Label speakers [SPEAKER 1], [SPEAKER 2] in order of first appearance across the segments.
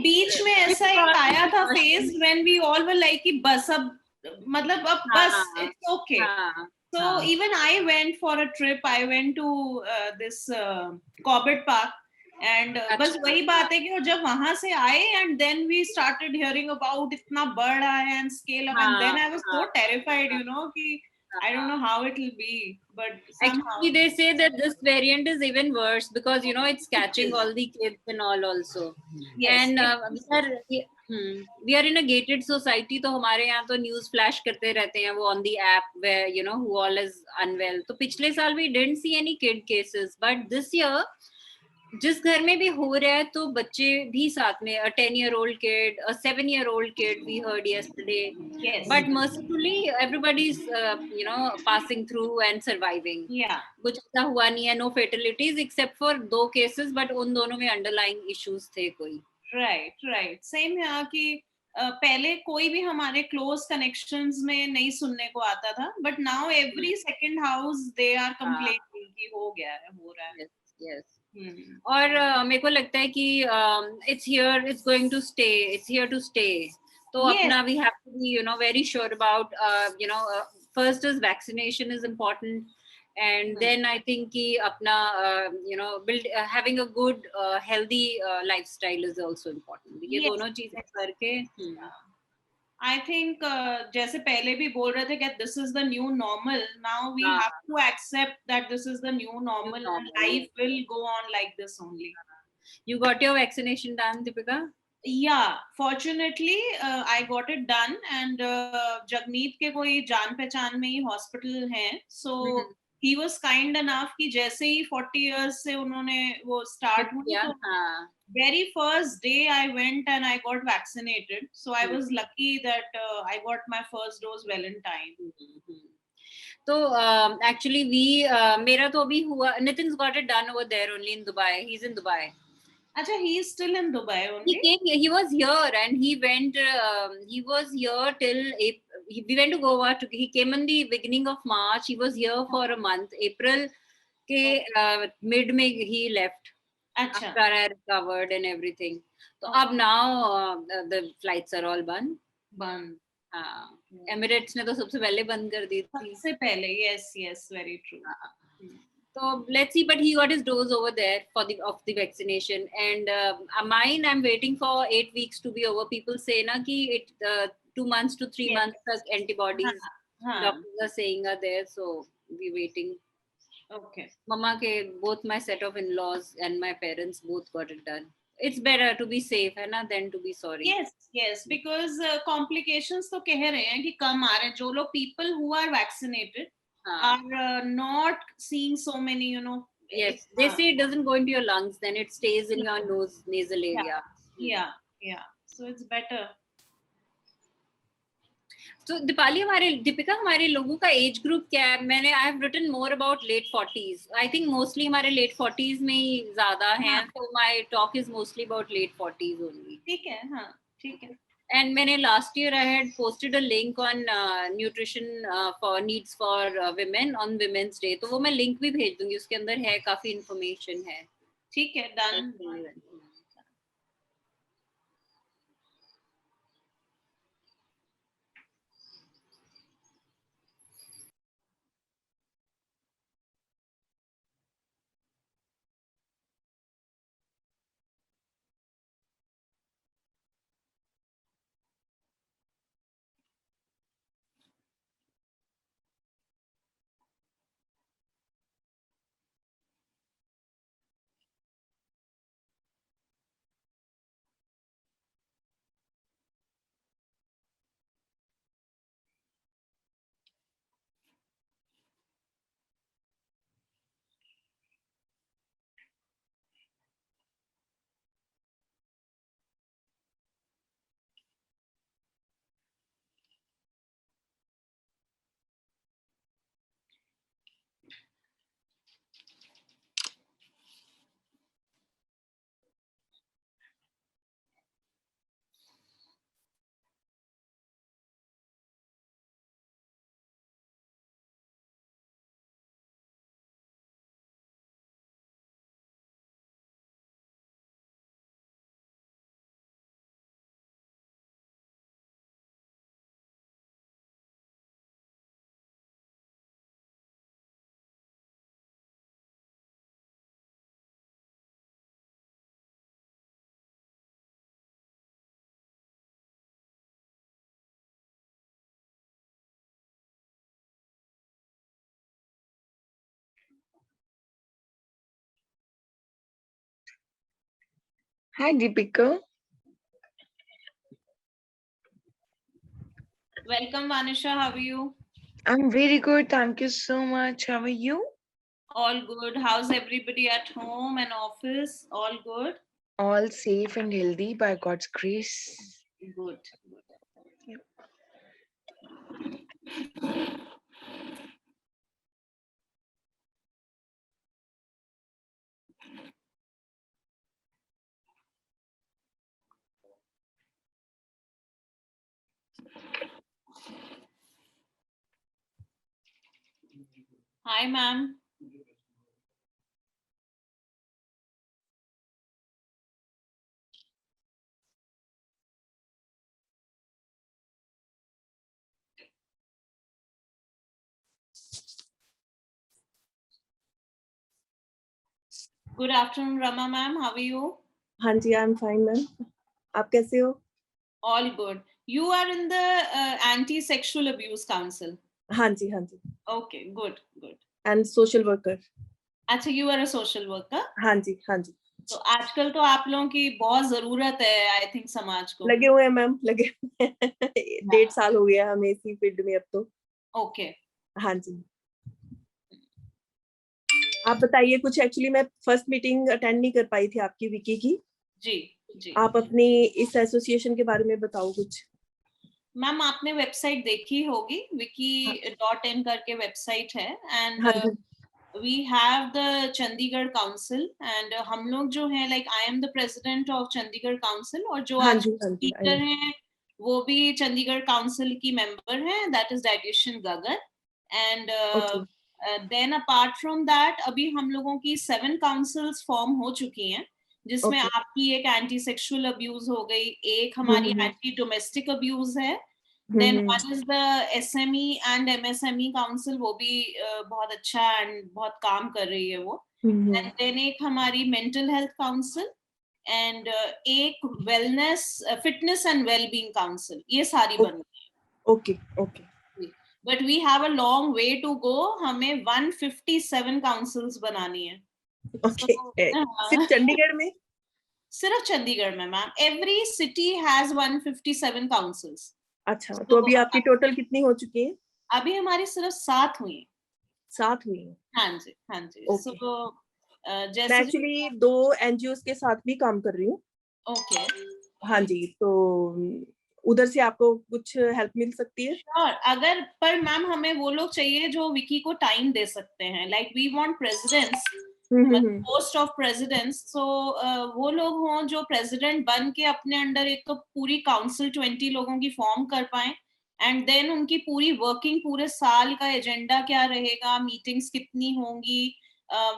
[SPEAKER 1] बीच में ऐसा एक आया था phase when we all were like कि बस अब मतलब अब बस it's okay. So even I went for a trip. I went to this Corbett Park, and बस वही बात है कि वो जब वहां से आए and then we started hearing about इतना बढ़ रहा है and scale up, and then I was so terrified, you know, कि I don't know how it will be, but somehow
[SPEAKER 2] actually they say that this variant is even worse because you know it's catching all the kids and all also.
[SPEAKER 1] Yes.
[SPEAKER 2] And we are in a gated society, तो हमारे यहाँ तो news flash करते रहते हैं वो on the app where you know who all is unwell. तो पिछले साल we didn't see any kid cases, but this year जिस घर में भी हो रहा है तो बच्चे भी साथ में, a 10-year-old kid, a 7-year-old kid we heard yesterday.
[SPEAKER 1] Yes.
[SPEAKER 2] But mercifully everybody's you know passing through and surviving.
[SPEAKER 1] Yeah.
[SPEAKER 2] कुछ ऐसा हुआ नहीं है, no fatalities except for 2 cases, but उन दोनों में underlying issues थे कोई.
[SPEAKER 1] Right. Same यहाँ कि पहले कोई भी हमारे क्लोज कनेक्शंस में नहीं सुनने को आता था, but now every second house they are complaining कि हो गया है, हो रहा है.
[SPEAKER 2] Yes. और मेरे को लगता है कि it's here, it's going to stay, it's here to stay. तो अपना we have to be you know very sure about you know first is vaccination is important, and then I think कि अपना you know build having a good healthy lifestyle is also important. ये दोनों चीजें करके
[SPEAKER 1] I think जैसे पहले भी बोल रहे थे कि this is the new normal. Now we have to accept that this is the new normal, and life will go on like this only.
[SPEAKER 2] You got your vaccination done, Deepika?
[SPEAKER 1] Yeah, fortunately I got it done, and Jagmeet के कोई जान पहचान में ही hospital हैं, so he was kind enough कि जैसे ही 40 years से उन्होंने वो start हुई, तो very first day I went and I got vaccinated, so I was lucky that I got my first dose well in time.
[SPEAKER 2] So actually we मेरा तो अभी हुआ, Nitin's got it done over there only in Dubai. He's in Dubai.
[SPEAKER 1] Acha, he is still in Dubai only?
[SPEAKER 2] He was here and he went, he was here till we went to Goa. He came in the beginning of March. He was here for a month. April के mid में he left.
[SPEAKER 1] Achha.
[SPEAKER 2] After I recovered and everything. So अब now the flights are all banned. हाँ, Emirates ने तो सबसे पहले बंद कर दी थी.
[SPEAKER 1] सबसे पहले, yes, very true.
[SPEAKER 2] So let's see, but he got his dose over there for the vaccination, and mine I'm waiting for 8 weeks to be over. People say na कि it 2 months to 3 months तक antibodies doctors are saying are there, so we waiting.
[SPEAKER 1] Okay.
[SPEAKER 2] Mama ke both my set of in-laws and my parents both got it done. It's better to be safe है ना than to be sorry.
[SPEAKER 1] Yes, because complications तो कह रहे हैं कि कम आ रहे हैं. जो लोग people who are vaccinated are not seeing so many, you know.
[SPEAKER 2] Yes, they say it doesn't go into your lungs, then it stays in your nose, nasal area.
[SPEAKER 1] Yeah. So it's better.
[SPEAKER 2] So Deepika हमारे लोगों का age group क्या है? मैंने I have written more about late 40s. I think mostly हमारे late 40s में ही ज्यादा हैं, तो my talk is mostly about late 40s only.
[SPEAKER 1] ठीक है, हाँ ठीक है.
[SPEAKER 2] And मैंने last year I had posted a link on nutrition for needs for women on Women's Day. तो वो मैं link भी भेज दूंगी, उसके अंदर है काफी information है.
[SPEAKER 1] ठीक है, done.
[SPEAKER 3] Hi, Deepika.
[SPEAKER 1] Welcome, Vanisha. How are you?
[SPEAKER 3] I'm very good. Thank you so much. How are you?
[SPEAKER 1] All good. How's everybody at home and office? All good?
[SPEAKER 3] All safe and healthy by God's grace.
[SPEAKER 1] Good.
[SPEAKER 3] Yep.
[SPEAKER 1] Hi, ma'am. Good afternoon, Rama ma'am. How are you?
[SPEAKER 4] हाँ जी, I'm fine, ma'am. आप कैसे हो?
[SPEAKER 1] All good. You are in the Anti-Sexual Abuse Council.
[SPEAKER 4] हाँ जी, हाँ जी.
[SPEAKER 1] Okay, good, good.
[SPEAKER 4] And social worker.
[SPEAKER 1] अच्छा, you are a social worker?
[SPEAKER 4] हाँ जी, हाँ जी.
[SPEAKER 1] तो आजकल तो आप लोगों की बहुत जरूरत है, आई थिंक, समाज को.
[SPEAKER 4] लगे हुए हैं मैम, लगे 1.5 साल हो गया हमें इसी फील्ड में अब तो.
[SPEAKER 1] ओके.
[SPEAKER 4] हाँ जी. आप बताइए कुछ. एक्चुअली मैं फर्स्ट मीटिंग अटेंड नहीं कर पाई थी आपकी विकी की.
[SPEAKER 1] जी जी.
[SPEAKER 4] आप अपनी इस एसोसिएशन के बारे में बताओ कुछ.
[SPEAKER 1] मैम, आपने वेबसाइट देखी होगी, wiki.in करके वेबसाइट है, and we have the Chandigarh Council, and हम लोग जो हैं, like I am the president of Chandigarh Council, और जो आज स्पीकर हैं वो भी चंडीगढ़ काउंसिल की मेंबर हैं, that is dietitian Gagan, and then apart from that अभी हम लोगों की 7 councils फॉर्म हो चुकी हैं, जिसमें आपकी एक एंटी सेक्सुअल अब्यूज हो गई, एक हमारी एंटी डोमेस्टिक अब्यूज है, then one is the SME and MSME council, वो भी बहुत अच्छा and बहुत काम कर रही है वो, and then एक हमारी mental health council, and एक wellness, fitness and well-being council, ये सारी बन रही है.
[SPEAKER 4] Okay okay.
[SPEAKER 1] But we have a long way to go. हमें 157 councils बनानी है.
[SPEAKER 4] ओके. सिर्फ चंडीगढ़ में?
[SPEAKER 1] सिर्फ चंडीगढ़ में ma'am. Every city has 157 councils.
[SPEAKER 4] अच्छा, तो अभी आपकी टोटल कितनी हो चुकी है?
[SPEAKER 1] अभी हमारी सिर्फ 7 हुई.
[SPEAKER 4] 7 हुई है?
[SPEAKER 1] हाँ जी, हाँ जी.
[SPEAKER 4] So,
[SPEAKER 1] जैसे
[SPEAKER 4] मैं एक्चुअली 2 NGOs के साथ भी काम कर रही हूँ.
[SPEAKER 1] ओके.
[SPEAKER 4] हाँ जी, तो उधर से आपको कुछ हेल्प मिल सकती है?
[SPEAKER 1] श्योर. अगर पर मैम हमें वो लोग चाहिए जो विकी को टाइम दे सकते हैं. Like we want presidents, post of presidents, so वो लोग हों जो प्रेसिडेंट बन के अपने अंडर एक तो पूरी काउंसिल 20 लोगों की फॉर्म कर पाए, एंड देन उनकी पूरी वर्किंग, पूरे साल का एजेंडा क्या रहेगा, मीटिंग्स कितनी होंगी,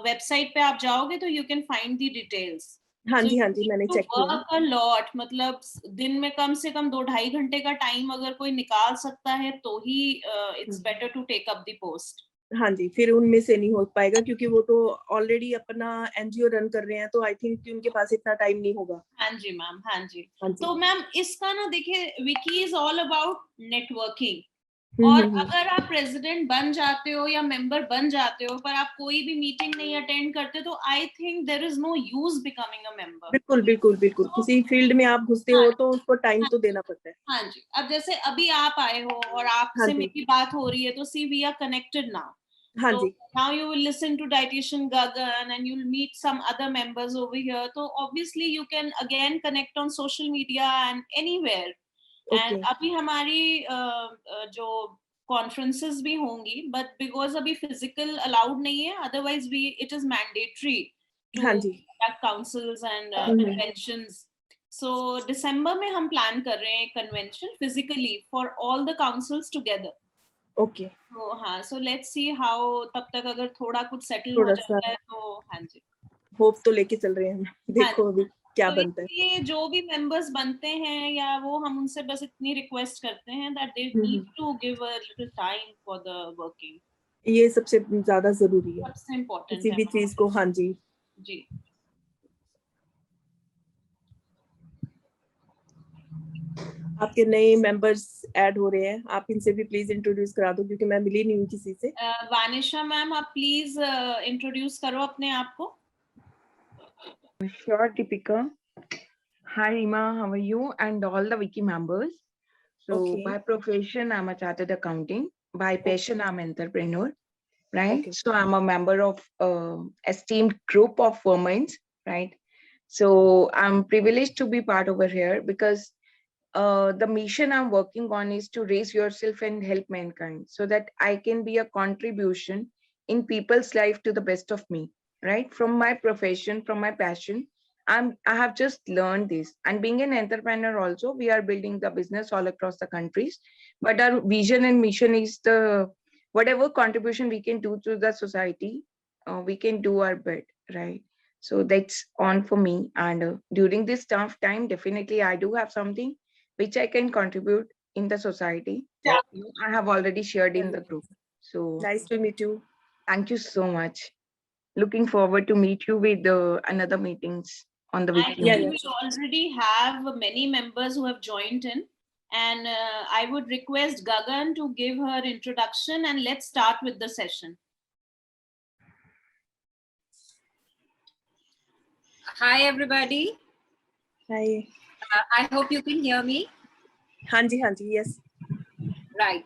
[SPEAKER 1] वेबसाइट पे आप जाओगे तो you can find the details.
[SPEAKER 4] हाँ जी, हाँ जी, मैंने चेक किया.
[SPEAKER 1] वर्क अ लॉट, मतलब दिन में कम से कम 2-2.5 घंटे का टाइम अगर कोई निकाल सकता है तो ही it's better to take up the post.
[SPEAKER 4] हाँ जी, फिर उनमें से नहीं हो पाएगा क्योंकि वो तो ऑलरेडी अपना एनजीओ रन कर रहे हैं, तो आई थिंक कि उनके पास इतना टाइम नहीं होगा.
[SPEAKER 1] हाँ जी मैम, हाँ जी.
[SPEAKER 4] तो
[SPEAKER 1] मैम इसका ना देखिए, Vicky is all about networking, और अगर आप प्रेसिडेंट बन जाते हो या मेंबर बन जाते हो पर आप कोई भी मीटिंग नहीं अटेंड करते, तो I think there is no use becoming a member.
[SPEAKER 4] बिल्कुल बिल्कुल बिल्कुल. किसी फील्ड में आप घुसते हो तो उसको टाइम तो देना पड़ता है.
[SPEAKER 1] हाँ जी. अब जैसे अभी आप आए हो और आपसे मेरी बात हो रही है, तो सी वी आर कनेक्टेड नाउ.
[SPEAKER 4] हाँ जी.
[SPEAKER 1] Now you will listen to dietitian Gagan and you'll meet some other members over here. So obviously you can again connect on social media and anywhere. And अभी हमारी जो conferences भी होंगी, but because अभी physical allowed नहीं है, otherwise it is mandatory to conduct councils and conventions. So December में हम plan कर रहे हैं convention physically for all the councils together.
[SPEAKER 4] Okay.
[SPEAKER 1] तो हाँ, so let's see how, तब तक अगर थोड़ा कुछ सेटल हो जाता है तो हाँ जी.
[SPEAKER 4] होप तो लेके चल रहे हैं, देखो अभी क्या बनता है.
[SPEAKER 1] ये जो भी मेंबर्स बनते हैं या वो, हम उनसे बस इतनी रिक्वेस्ट करते हैं that they need to give a little time for the working.
[SPEAKER 4] ये सबसे ज्यादा जरूरी है,
[SPEAKER 1] सबसे इम्पोर्टेंट
[SPEAKER 4] किसी भी चीज को. हाँ जी
[SPEAKER 1] जी.
[SPEAKER 4] आपके नए मेंबर्स ऐड हो रहे हैं, आप इनसे भी प्लीज इंट्रोड्यूस करा दो क्योंकि मैं मिली नहीं हूँ किसी से.
[SPEAKER 1] वानिशा मैम, आप प्लीज इंट्रोड्यूस करो अपने आप को.
[SPEAKER 3] Sure Deepika. Hi Rima, how are you? And all the wiki members. So
[SPEAKER 4] Okay.
[SPEAKER 3] by profession, I'm a chartered accountant. By passion, I'm an entrepreneur, right?
[SPEAKER 4] Okay.
[SPEAKER 3] So I'm a member of esteemed group of women, right? So I'm privileged to be part over here because the mission I'm working on is to raise yourself and help mankind so that I can be a contribution in people's life to the best of me, right? From my profession, from my passion, I have just learned this. And being an entrepreneur also, we are building the business all across the countries. But our vision and mission is the whatever contribution we can do to the society, we can do our bit, right? So that's on for me. And during this tough time, definitely I do have something which I can contribute in the society.
[SPEAKER 4] Yeah.
[SPEAKER 3] I have already shared in the group. So
[SPEAKER 4] Nice to meet you.
[SPEAKER 3] thank you so much. Looking forward to meet you with another meetings on the
[SPEAKER 1] I
[SPEAKER 3] weekend.
[SPEAKER 4] Yeah,
[SPEAKER 1] think
[SPEAKER 4] yeah.
[SPEAKER 1] we already have many members who have joined in, and I would request Gagan to give her introduction, and let's start with the session.
[SPEAKER 2] Hi, everybody.
[SPEAKER 4] Hi.
[SPEAKER 2] I hope you can hear me.
[SPEAKER 4] Hanji, yes.
[SPEAKER 2] Right.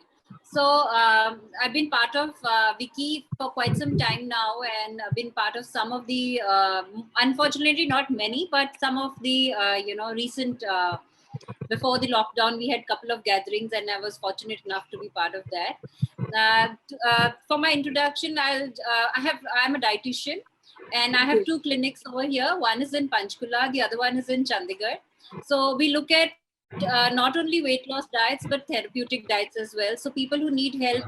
[SPEAKER 2] So I've been part of Wiki for quite some time now, and I've been part of some of the, unfortunately not many, but some of the, recent, before the lockdown, we had a couple of gatherings, and I was fortunate enough to be part of that. For my introduction, I'm a dietitian, and I have two clinics over here. One is in Panchkula, the other one is in Chandigarh. So we look at not only weight loss diets but therapeutic diets as well. So people who need help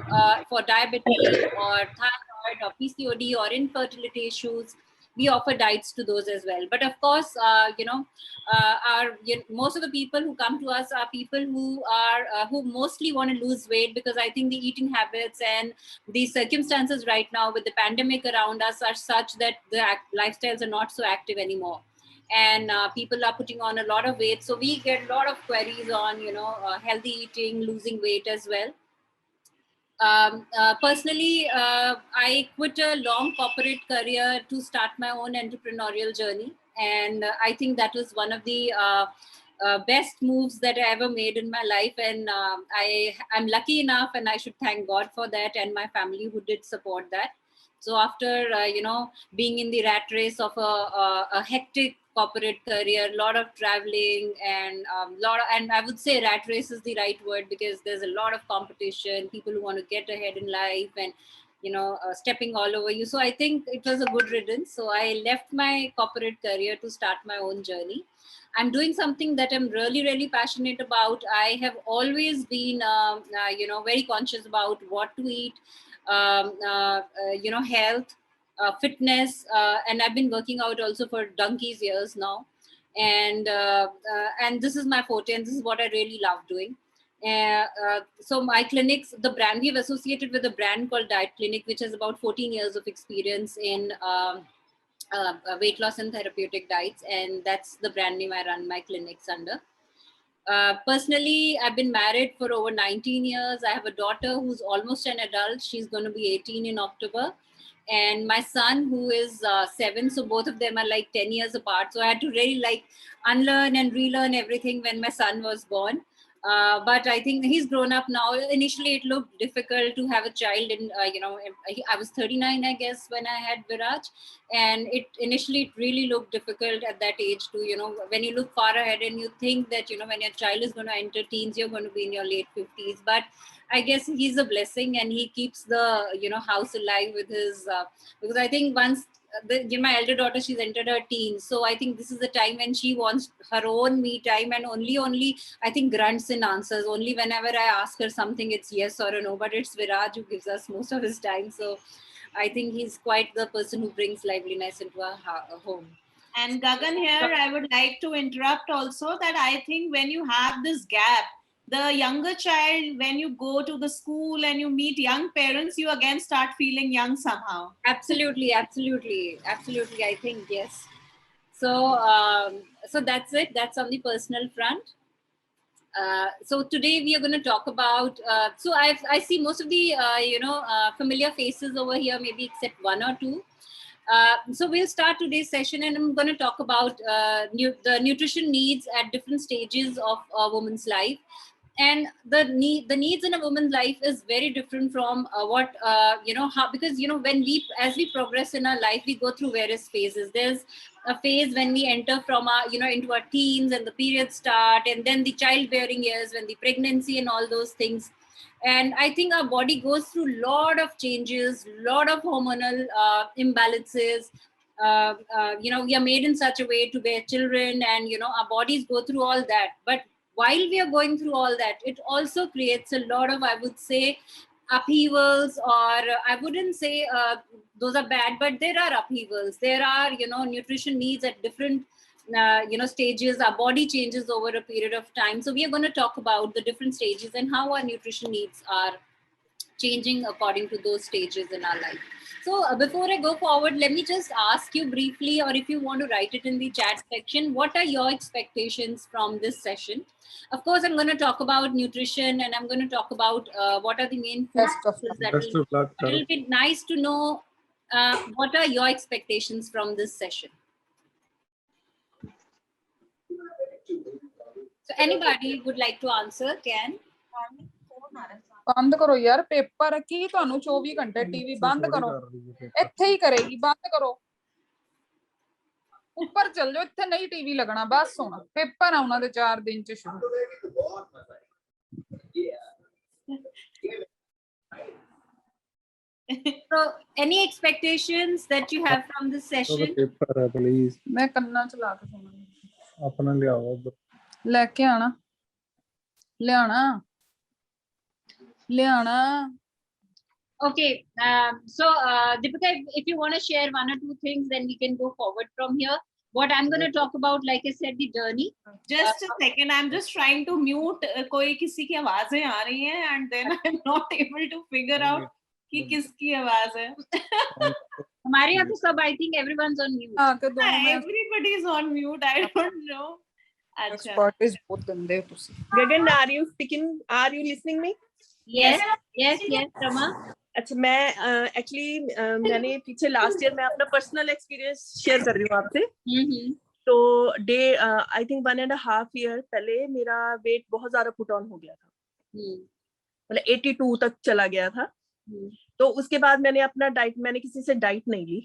[SPEAKER 2] for diabetes or thyroid or PCOD or infertility issues, we offer diets to those as well. But of course, most of the people who come to us are people who are who mostly want to lose weight, because I think the eating habits and the circumstances right now with the pandemic around us are such that the lifestyles are not so active anymore, and people are putting on a lot of weight. So we get a lot of queries on healthy eating, losing weight as well. Personally, I quit a long corporate career to start my own entrepreneurial journey, and I think that was one of the best moves that I ever made in my life. And I'm lucky enough, and I should thank God for that, and my family who did support that. So after being in the rat race of a hectic corporate career, a lot of traveling, and and I would say rat race is the right word, because there's a lot of competition, people who want to get ahead in life, and stepping all over you. So I think it was a good riddance. So I left my corporate career to start my own journey. I'm doing something that I'm really, really passionate about. I have always been, very conscious about what to eat, health, fitness, and I've been working out also for donkey's years now. And this is my forte, and this is what I really love doing. So my clinics, the brand, we've associated with a brand called Diet Clinic, which has about 14 years of experience in weight loss and therapeutic diets, and that's the brand name I run my clinics under. Personally, I've been married for over 19 years. I have a daughter who's almost an adult. She's going to be 18 in October. And my son, who is 7. So both of them are like 10 years apart. So I had to really unlearn and relearn everything when my son was born. But I think he's grown up now. Initially, it looked difficult to have a child. I was 39, I guess, when I had Viraj. And it really looked difficult at that age to, when you look far ahead and you think that, when your child is going to enter teens, you're going to be in your late 50s. But I guess he's a blessing, and he keeps the, house alive with his, because I think once my elder daughter, she's entered her teens. So I think this is the time when she wants her own me time, and only I think grunts in answers. Only whenever I ask her something, it's yes or a no, but it's Viraj who gives us most of his time. So I think he's quite the person who brings liveliness into our home.
[SPEAKER 1] And Gagan, here I would like to interrupt also, that I think when you have this gap, the younger child, when you go to the school and you meet young parents, you again start feeling young somehow.
[SPEAKER 2] Absolutely. I think yes. So so that's it. That's on the personal front. So today we are going to talk about. So I see most of the familiar faces over here, maybe except one or two. So we'll start today's session, and I'm going to talk about the nutrition needs at different stages of a woman's life. And the needs in a woman's life is very different from what how, because when as we progress in our life, we go through various phases. There's a phase when we enter from our into our teens, and the periods start, and then the childbearing years, when the pregnancy and all those things. And I think our body goes through a lot of changes, lot of hormonal imbalances. We are made in such a way to bear children, and our bodies go through all that. But while we are going through all that, it also creates a lot of, I would say, upheavals, or I wouldn't say those are bad, but there are upheavals. There are, nutrition needs at different, stages. Our body changes over a period of time. So we are going to talk about the different stages and how our nutrition needs are changing according to those stages in our life. So before I go forward, let me just ask you briefly, or if you want to write it in the chat section, what are your expectations from this session? Of course, I'm going to talk about nutrition, and I'm going to talk about what are the main food sources that it'll be nice to know what are your expectations from this session. So anybody would like to answer, can?
[SPEAKER 5] ਬੰਦ ਕਰੋ ਯਾਰ paper ਕੀ ਤੁਹਾਨੂੰ 24 ਘੰਟੇ TV ਬੰਦ ਕਰੋ ਇੱਥੇ ਹੀ ਕਰੇਗੀ ਬੰਦ ਕਰੋ ਉੱਪਰ ਚੱਲ ਜਾਓ ਇੱਥੇ ਨਹੀਂ ਟੀਵੀ ਲੱਗਣਾ ਬਸ ਹੁਣ ਪੇਪਰ ਆ ਉਹਨਾਂ ਦੇ 4 ਦਿਨ ਚ ਸ਼ੁਰੂ
[SPEAKER 2] So any expectations that you have from this session?
[SPEAKER 6] Paper ਹੈ ਪਲੀਜ਼
[SPEAKER 5] ਮੈਂ ਕੰਨਾਂ ਚ ਲਾ ਕੇ ਸੁਣਾਂਗੀ
[SPEAKER 6] ਆਪਣਾ ਲਿਆਓ
[SPEAKER 5] ਲੈ ਕੇ ਆਣਾ ਲਿਆਣਾ
[SPEAKER 2] Okay, so Deepika, if you want to share one or two things, then we can go forward from here. What I'm going to talk about, like I said, the journey.
[SPEAKER 1] Just a second, I'm just trying to mute कोई किसी की आवाजें आ रही हैं, and then I'm not able to figure out कि किसकी आवाज है.
[SPEAKER 2] हमारे यहाँ तो सब, I think everyone's on mute.
[SPEAKER 1] Everybody is on mute. I don't know. अच्छा.
[SPEAKER 5] Expert is बहुत गंदे तुसी.
[SPEAKER 4] Gagan, are you speaking? Are you listening me?
[SPEAKER 2] Yes, Rama.
[SPEAKER 4] अच्छा, मैं एक्चुअली मैंने पीछे लास्ट ईयर मैं अपना पर्सनल एक्सपीरियंस शेयर कर रही हूँ आपसे. तो आई थिंक 1.5 year पहले मेरा वेट बहुत ज्यादा पुट ऑन हो गया था, मतलब 82 तक चला गया था. तो उसके बाद मैंने अपना डाइट, मैंने किसी से डाइट नहीं ली,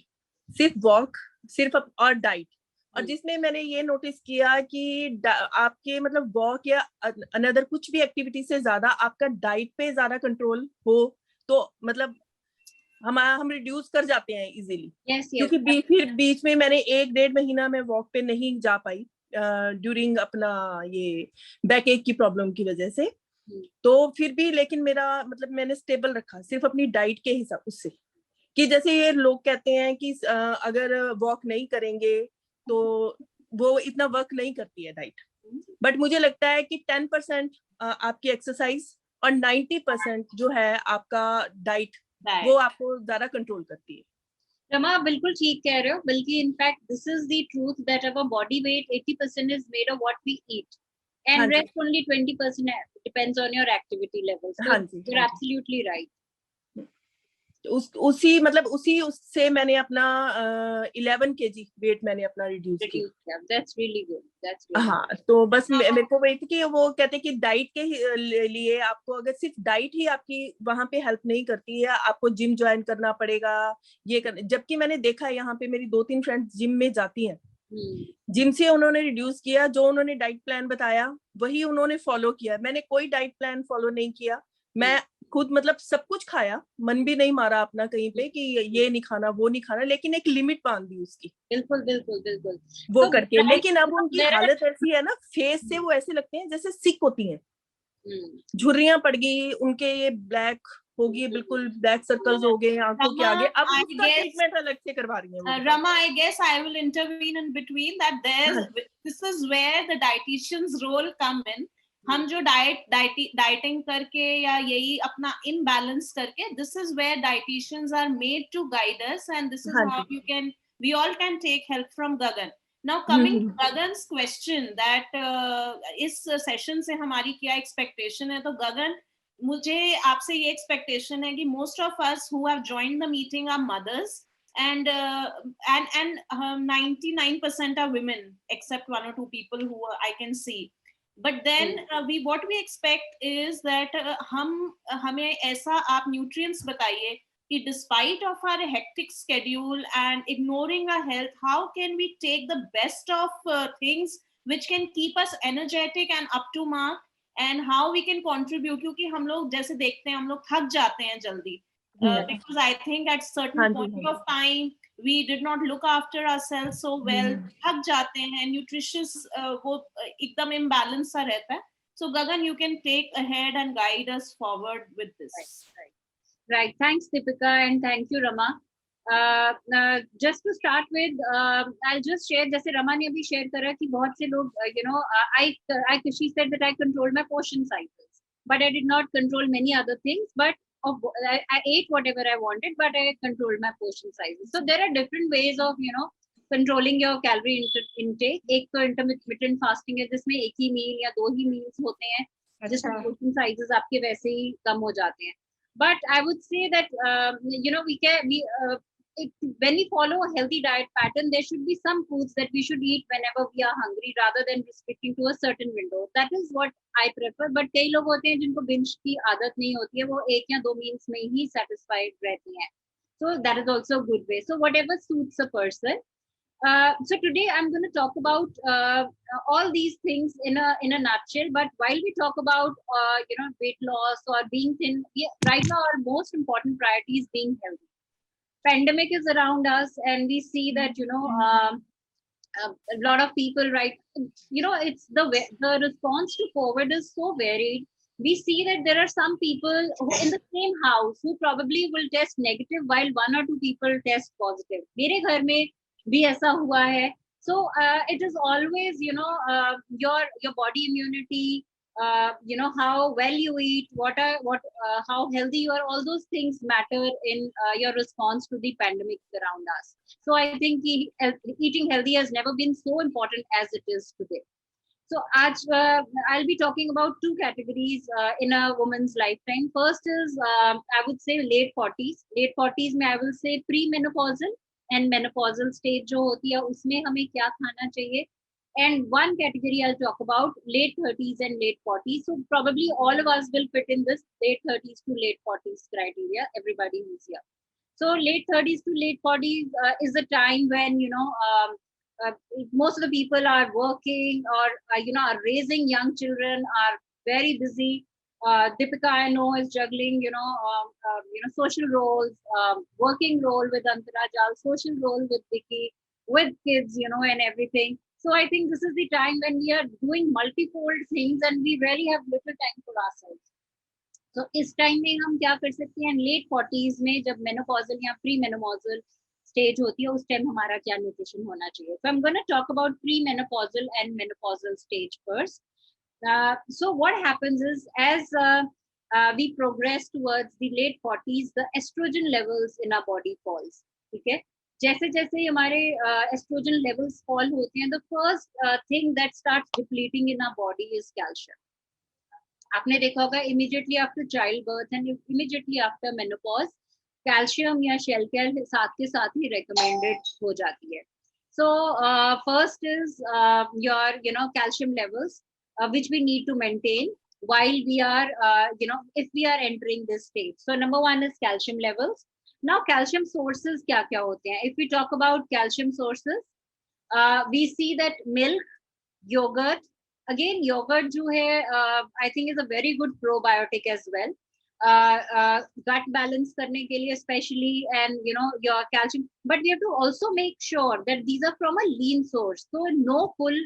[SPEAKER 4] सिर्फ वॉक, सिर्फ और डाइट. और जिसमें मैंने ये नोटिस किया कि आपके मतलब वॉक या अनदर कुछ भी एक्टिविटी से ज्यादा आपका डाइट पे ज्यादा कंट्रोल हो तो मतलब हम रिड्यूस कर जाते हैं इजीली. क्योंकि फिर बीच में मैंने 1-1.5 महीना में वॉक पे नहीं जा पाई ड्यूरिंग अपना ये बैक एक की प्रॉब्लम की वजह से. तो फिर भी लेकिन मेरा मतलब मैंने स्टेबल रखा सिर्फ अपनी डाइट के हिसाब उससे, कि जैसे ये लोग कहते हैं कि अगर वॉक नहीं करेंगे तो वो इतना वर्क नहीं करती है डाइट. बट मुझे लगता है कि 10% आपकी एक्सरसाइज और 90% जो है आपका डाइट वो आपको ज्यादा कंट्रोल करती है.
[SPEAKER 2] रमा बिल्कुल ठीक कह रहे हो, बल्कि in fact this is the truth that our body weight 80% is made of what we eat, and rest only 20% depends on your activity levels. So you're absolutely right.
[SPEAKER 4] उसी उससे मैंने अपना 11 kg वेट मैंने अपना रिड्यूस किया.
[SPEAKER 2] That's really good. That's really
[SPEAKER 4] हाँ, तो बस मेरे को वही थी कि वो कहते हैं कि डाइट के लिए आपको अगर सिर्फ डाइट ही आपकी वहां पे हेल्प नहीं करती है, आपको जिम ज्वाइन करना पड़ेगा ये जबकि मैंने देखा है यहाँ पे मेरी 2-3 फ्रेंड्स जिम में जाती हैं. जिम से उन्होंने रिड्यूस किया, जो उन्होंने डाइट प्लान बताया वही उन्होंने फॉलो किया. मैंने कोई डाइट प्लान फॉलो नहीं किया, मैं खुद मतलब सब कुछ खाया, मन भी नहीं मारा अपना कहीं पे कि ये नहीं खाना वो नहीं खाना, लेकिन एक लिमिट बांध दी उसकी.
[SPEAKER 2] बिल्कुल
[SPEAKER 4] वो करके. लेकिन अब उनकी हालत ऐसी है ना, फेस से वो ऐसे लगते हैं जैसे सिक होती हैं, झुर्रियां पड़ गई उनके, ये ब्लैक हो गई, बिल्कुल ब्लैक सर्कल्स हो गए आंखों के आगे. अब उसका ट्रीटमेंट अलग से करवा रही हैं.
[SPEAKER 1] Rama, I guess I will intervene in between that. This is where the dietitian's role come in. हम जो डाइटिंग करके या यही अपना इम्बैलेंस करके, this is where dietitians are made to guide us, and this is how we all can take help from Gagan. Now coming to Gagan's question that इस session से हमारी क्या एक्सपेक्टेशन है. तो गगन, मुझे आपसे ये एक्सपेक्टेशन है कि most of us who have joined the meeting are mothers, and 99% are women, except 1 or 2 people who I can see. But then what we expect is that हमें ऐसा आप nutrients बताइए कि despite of our hectic schedule and ignoring our health, how can we take the best of things which can keep us energetic and up to mark, and how we can contribute, क्योंकि हम लोग जैसे देखते हैं हम लोग थक जाते हैं जल्दी, because I think at certain point of time we did not look after ourselves so well, थक जाते हैं, nutritious वो एकदम imbalance सा रहता है. So Gagan, you can take ahead and guide us forward with this.
[SPEAKER 2] Right. Thanks, Deepika, and thank you, Rama. Just to start with, I'll just share. जैसे रमा ने अभी share करा कि बहुत से लोग, she said that I controlled my portion sizes, but I did not control many other things. But I ate whatever I wanted, but I controlled my portion sizes. So there are different ways of controlling your calorie intake. एक तो intermittent fasting है जिसमें एक ही meal या 2 ही meals होते हैं, जिसमें portion sizes आपके वैसे ही कम हो जाते हैं. But I would say that when we follow a healthy diet pattern, there should be some foods that we should eat whenever we are hungry, rather than restricting to a certain window. That is what I prefer. But कई लोग होते हैं जिनको binge की आदत नहीं होती है, वो 1 या 2 meals में ही satisfied रहती हैं. So that is also a good way. So whatever suits a person. So today I'm going to talk about all these things in a nutshell. But while we talk about weight loss or being thin, right now our most important priority is being healthy. Pandemic is around us, and we see that a lot of people, right? It's the response to COVID is so varied. We see that there are some people who in the same house who probably will test negative while 1 or 2 people test positive. मेरे घर में भी ऐसा हुआ है. So it is always your body immunity, how well you eat, how healthy you are, all those things matter in your response to the pandemic around us. So I think eating healthy has never been so important as it is today. So I'll be talking about 2 categories in a woman's lifetime. First is I would say late 40s. Late 40s में I will say premenopausal and menopausal stage जो होती है उसमें हमें क्या खाना चाहिए. And one category I'll talk about late 30s and late 40s. So probably all of us will fit in this late 30s to late 40s criteria. Everybody who's here. So late 30s to late 40s is a time when most of the people are working or are raising young children, are very busy. Deepika, I know, is juggling, social roles, working role with Antarajal, social role with Vicky, with kids, and everything. So I think this is the time when we are doing multifold things and we really have little time for ourselves. So इस time में हम क्या कर सकते हैं? Late 40s में जब menopausal या pre-menopausal stage होती है, उस time हमारा क्या nutrition होना चाहिए? So I'm going to talk about pre-menopausal and menopausal stage first. So what happens is as we progress towards the late 40s, the estrogen levels in our body falls. Okay, जैसे जैसे हमारे estrogen levels fall होते हैं, the first thing that starts depleting in our body is calcium. आपने देखा होगा immediately after childbirth and immediately after menopause, calcium या shell cal साथ के साथ ही recommended हो जाती है. So first is your calcium levels. Which we need to maintain while we are, if we are entering this stage. So number 1 is calcium levels. Now calcium sources क्या क्या होते हैं? If we talk about calcium sources, we see that milk, yogurt. Again, yogurt जो है, I think is a very good probiotic as well. Gut balance करने के लिए especially, and your calcium. But we have to also make sure that these are from a lean source. So no full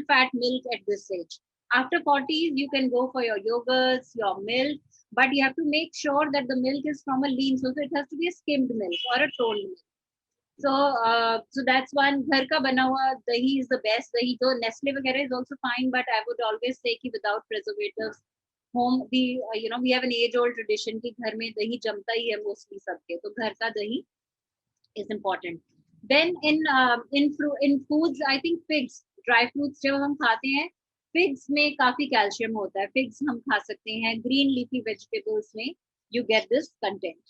[SPEAKER 2] fat milk at this age. After 40s, you can go for your yogurts, your milk, but you have to make sure that the milk is from a lean source. So it has to be a skimmed milk or a told milk. So that's one. घर का बना हुआ दही is the best. दही तो Nestle वगैरह is also fine, but I would always say कि without preservatives. Home we have an age-old tradition कि घर में दही जमता ही है mostly सबके, तो घर का दही is important. Then in foods, I think figs, dry fruits जब हम खाते हैं, figs में काफी calcium होता है. Figs हम खा सकते हैं. Green leafy vegetables में you get this content.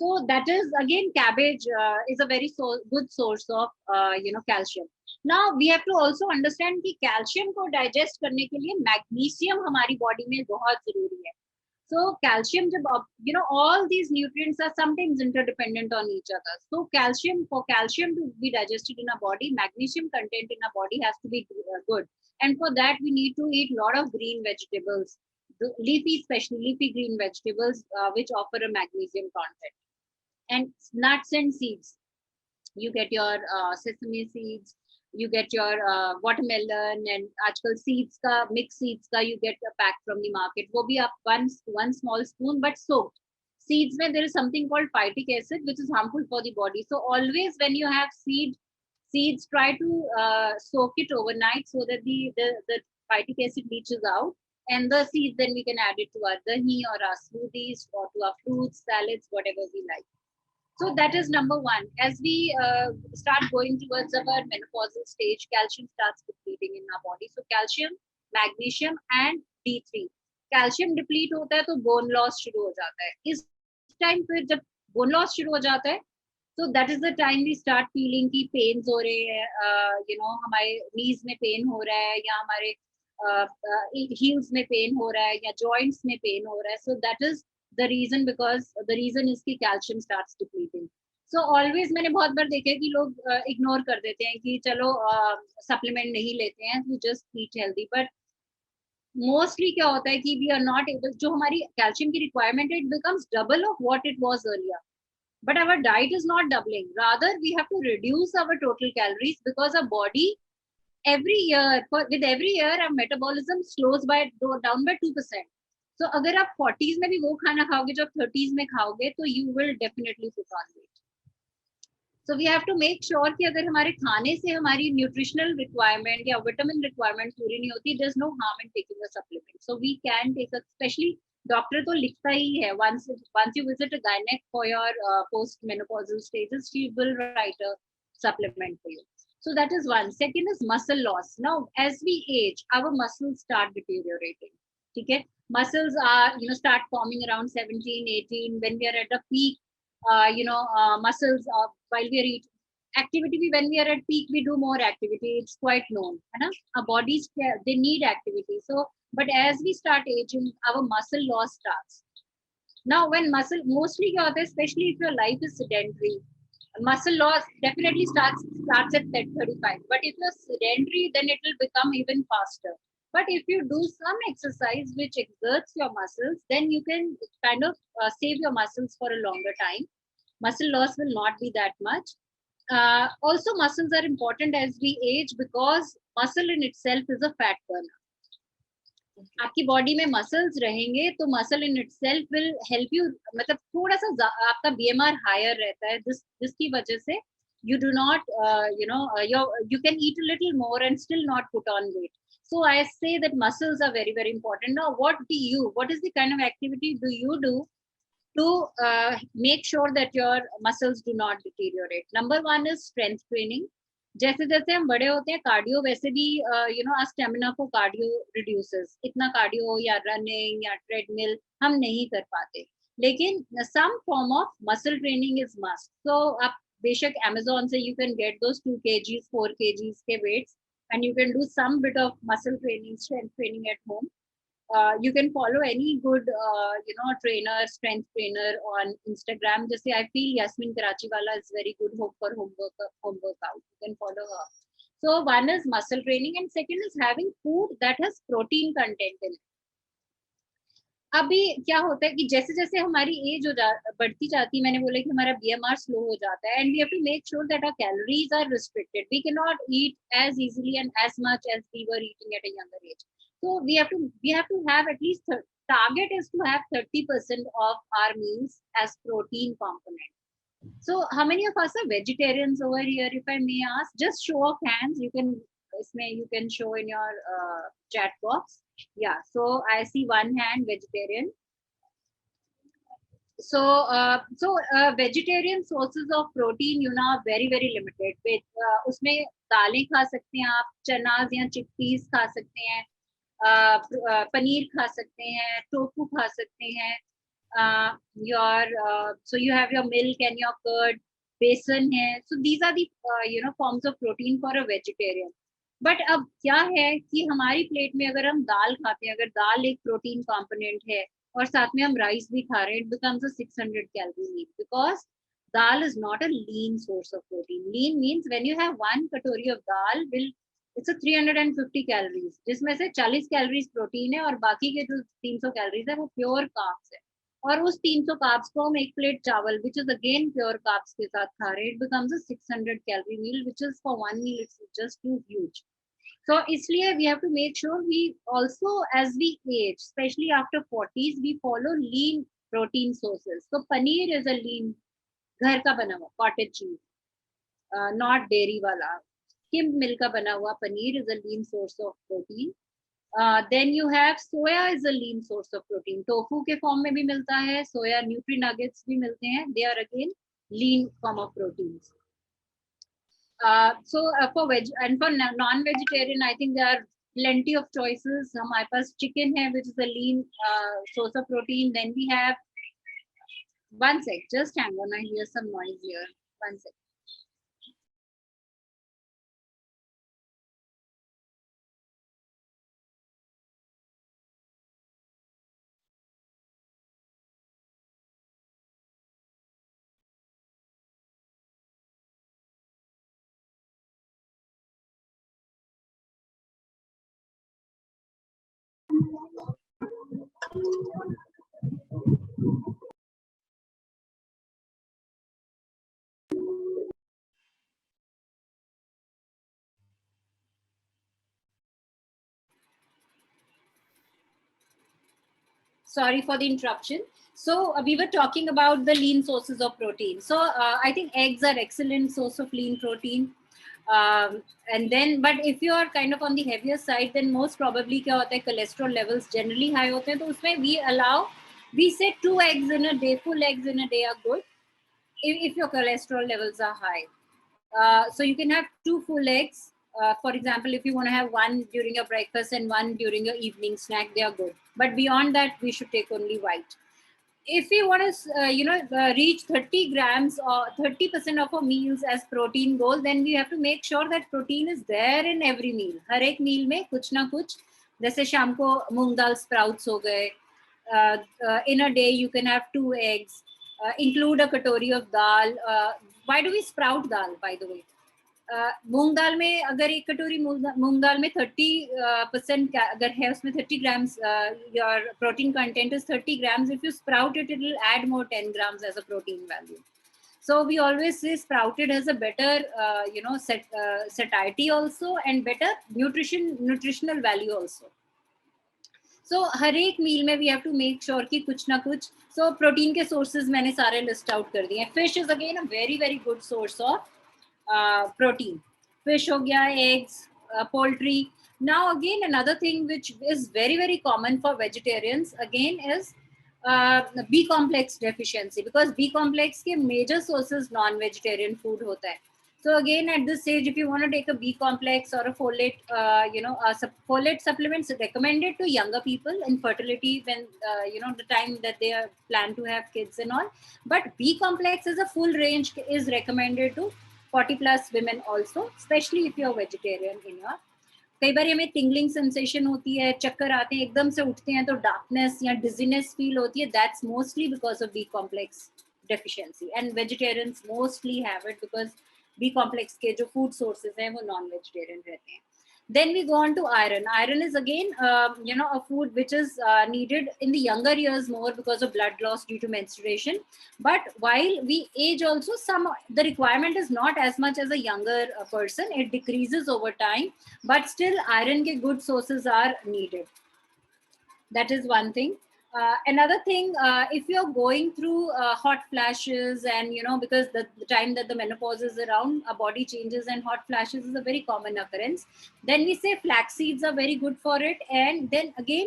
[SPEAKER 2] So that is again, cabbage is a very good source of calcium. Now we have to also understand कि calcium को digest करने के लिए magnesium हमारी body में बहुत जरूरी है. So calcium, all these nutrients are sometimes interdependent on each other. So for calcium to be digested in our body, magnesium content in our body has to be good. And for that, we need to eat a lot of green vegetables, especially leafy green vegetables, which offer a magnesium content. And nuts and seeds. You get your sesame seeds, you get your watermelon, and आजकल seeds का mixed seeds का you get a pack from the market. वो भी आप one small spoon but soaked. Seeds में there is something called phytic acid which is harmful for the body. So always when you have seeds, try to soak it overnight so that the phytic acid leaches out. And the seeds then we can add it to our dahi or our smoothies or to our fruits, salads, whatever we like. So that is number one. As we start going towards our menopausal stage, calcium starts depleting in our body. So calcium, magnesium and D3. Calcium deplete होता है तो bone loss शुरू हो जाता है. इस time फिर जब bone loss शुरू हो जाता है, so that is the time we start feeling कि pains हो रहे हैं, हमारे knees में pain हो रहा है या हमारे heels में pain हो रहा है या joints में pain हो रहा है. So that is the reason, because the reason is कि calcium starts depleting. So always मैंने बहुत बार देखा है कि लोग ignore कर देते हैं कि चलो supplement नहीं लेते हैं, we just eat healthy. But mostly क्या होता है कि we are not able, जो हमारी calcium की requirement है, it becomes double of what it was earlier. But our diet is not doubling. Rather, we have to reduce our total calories because our body with every year our metabolism slows down by 2%. So अगर आप 40s में भी वो खाना खाओगे जो 30s में खाओगे तो you will definitely put on weight. So we have to make sure कि अगर हमारे खाने से हमारी nutritional requirement या vitamin requirement पूरी नहीं होती, there's no harm in taking a supplement. So we can take especially doctor तो लिखता ही है, once you visit a gynec for your post-menopausal stages, she will write a supplement for you. So that is one. Second is muscle loss. Now, as we age, our muscles start deteriorating. Okay? Muscles are, start forming around 17, 18. When we are at a peak, muscles while we are eating. Activity, when we are at peak, we do more activity. It's quite known. Our bodies, they need activity. So, but as we start aging, our muscle loss starts. Now, when mostly, especially if your life is sedentary, muscle loss definitely starts at 35. But if you're sedentary, then it will become even faster. But if you do some exercise which exerts your muscles, then you can kind of save your muscles for a longer time. Muscle loss will not be that much. Also, muscles are important as we age because muscle in itself is a fat burner. आपकी body में muscles रहेंगे तो muscle in itself will help you, मतलब थोड़ा सा आपका BMR higher रहता है, जिसकी वजह से you do not you can eat a little more and still not put on weight. So I say that muscles are very, very important. Now what is the kind of activity do you do to make sure that your muscles do not deteriorate? Number one is strength training. जैसे जैसे हम बड़े होते हैं cardio वैसे भी stamina को cardio reduces, इतना कार्डियो या रनिंग या ट्रेडमिल हम नहीं कर पाते, लेकिन some form of muscle training is must. So आप बेशक Amazon से you can get those 2 kgs 4 kgs के weights and you can do some bit of muscle training, strength training at home. You can follow any good trainer, strength trainer on Instagram. Just I feel Yasmin Karachiwala is very good for home workout. You can follow her. So one is muscle training and second is having food that has protein content in it. अभी क्या होता है कि जैसे जैसे हमारी as बढ़ती जाती है, मैंने बोला कि हमारा बीएमआर स्लो हो जाता है, and we have to make sure that our calories are restricted. We can not eat as easily and as much as we were eating at a younger age. So we have to have at least target is to have 30% of our meals as protein component. So how many of us are vegetarians over here, if I may ask? Just show of hands. You can show in your chat box. Yeah, so I see one hand, vegetarian. So vegetarian sources of protein are very, very limited. उसमें दालें खा सकते हैं आप, चनाज या chickpeas खा सकते हैं, पनीर खा सकते हैं, टोफू खा सकते हैं, So you have your milk and your curd, besan hai. So these are the forms of protein for a vegetarian. But अब क्या है कि हमारी प्लेट में अगर हम दाल खाते हैं, अगर दाल एक प्रोटीन कंपोनेंट है और साथ में हम राइस भी खा रहे हैं, it becomes a 600 calorie meal because dal is not a lean source of protein. Lean means when you have one katori of dal, it's a 350 calories, जिसमें से 40 calories protein है और बाकी के जो 300 calories है वो pure carbs है. और उस 300 carbs को हम एक प्लेट चावल which is again pure carbs के साथ खा रहे हैं, it becomes a 600 calorie meal, which is for one meal it's just too huge. So इसलिए we have to make sure we also, as we age, especially after 40s, we follow lean protein sources. So paneer is a lean, घर का बना हुआ cottage cheese, not dairy वाला. Skimmed milk का बना हुआ paneer is a lean source of protein. Then you have soya is a lean source of protein. Tofu के form में भी मिलता है, soya nutri nuggets भी मिलते हैं. They are again lean form of proteins. So for veg and for non-vegetarian, I think there are plenty of choices. हमारे पास chicken है, which is a lean source of protein. Then we have, one sec, just hang on, I hear some noise here. One sec. Sorry for the interruption. So we were talking about the lean sources of protein. So I think eggs are excellent source of lean protein. And then, but if you are kind of on the heavier side, then most probably क्या होता है, cholesterol levels generally high होते हैं, तो उसमें we say 2 eggs in a day, full eggs in a day are good if your cholesterol levels are high. So you can have 2 full eggs. For example, if you want to have one during your breakfast and one during your evening snack, they are good. But beyond that, we should take only white. If we want to, reach 30 grams or 30% of our meals as protein goal, then we have to make sure that protein is there in every meal. हर एक meal में कुछ ना कुछ, जैसे शाम को मूंग दाल sprouts हो गए. In a day, you can have 2 eggs. Include a katori of dal. Why do we sprout dal, by the way? मूंग दाल में अगर एक कटोरी मूंग दाल में 30% अगर है, उसमें 30 grams your protein content is 30 grams. If you sprout it, it will add more 10 grams as a protein value. So we always say sprouted has a better satiety also and better nutritional value also. So हर एक मील में we have to make sure कि कुछ ना कुछ. So protein के sources मैंने सारे list out कर दिए. Fish is again a very very good source of protein. Fish ho gaya, eggs, poultry. Now again another thing which is very very common for vegetarians again is B complex deficiency, because B complex के major sources non-vegetarian food होता है. So again at this stage, if you want to take a B complex or a folate, folate supplements recommended to younger people in fertility when the time that they are plan to have kids and all. But B complex is a full range is recommended to 40 plus women also, especially if you're vegetarian in your. कई बार हमें tingling sensation होती है, चक्कर आते हैं, एकदम से उठते हैं तो darkness या dizziness feel होती है. That's mostly because of B complex deficiency, and vegetarians mostly have it because B complex के जो food sources हैं वो non-vegetarian रहते हैं. Then we go on to iron. Iron is again, a food which is needed in the younger years more because of blood loss due to menstruation. But while we age also, the requirement is not as much as a younger person. It decreases over time, but still iron ke good sources are needed. That is one thing. Another thing, if you're going through hot flashes and, because the time that the menopause is around, our body changes and hot flashes is a very common occurrence. Then we say flax seeds are very good for it. And then again,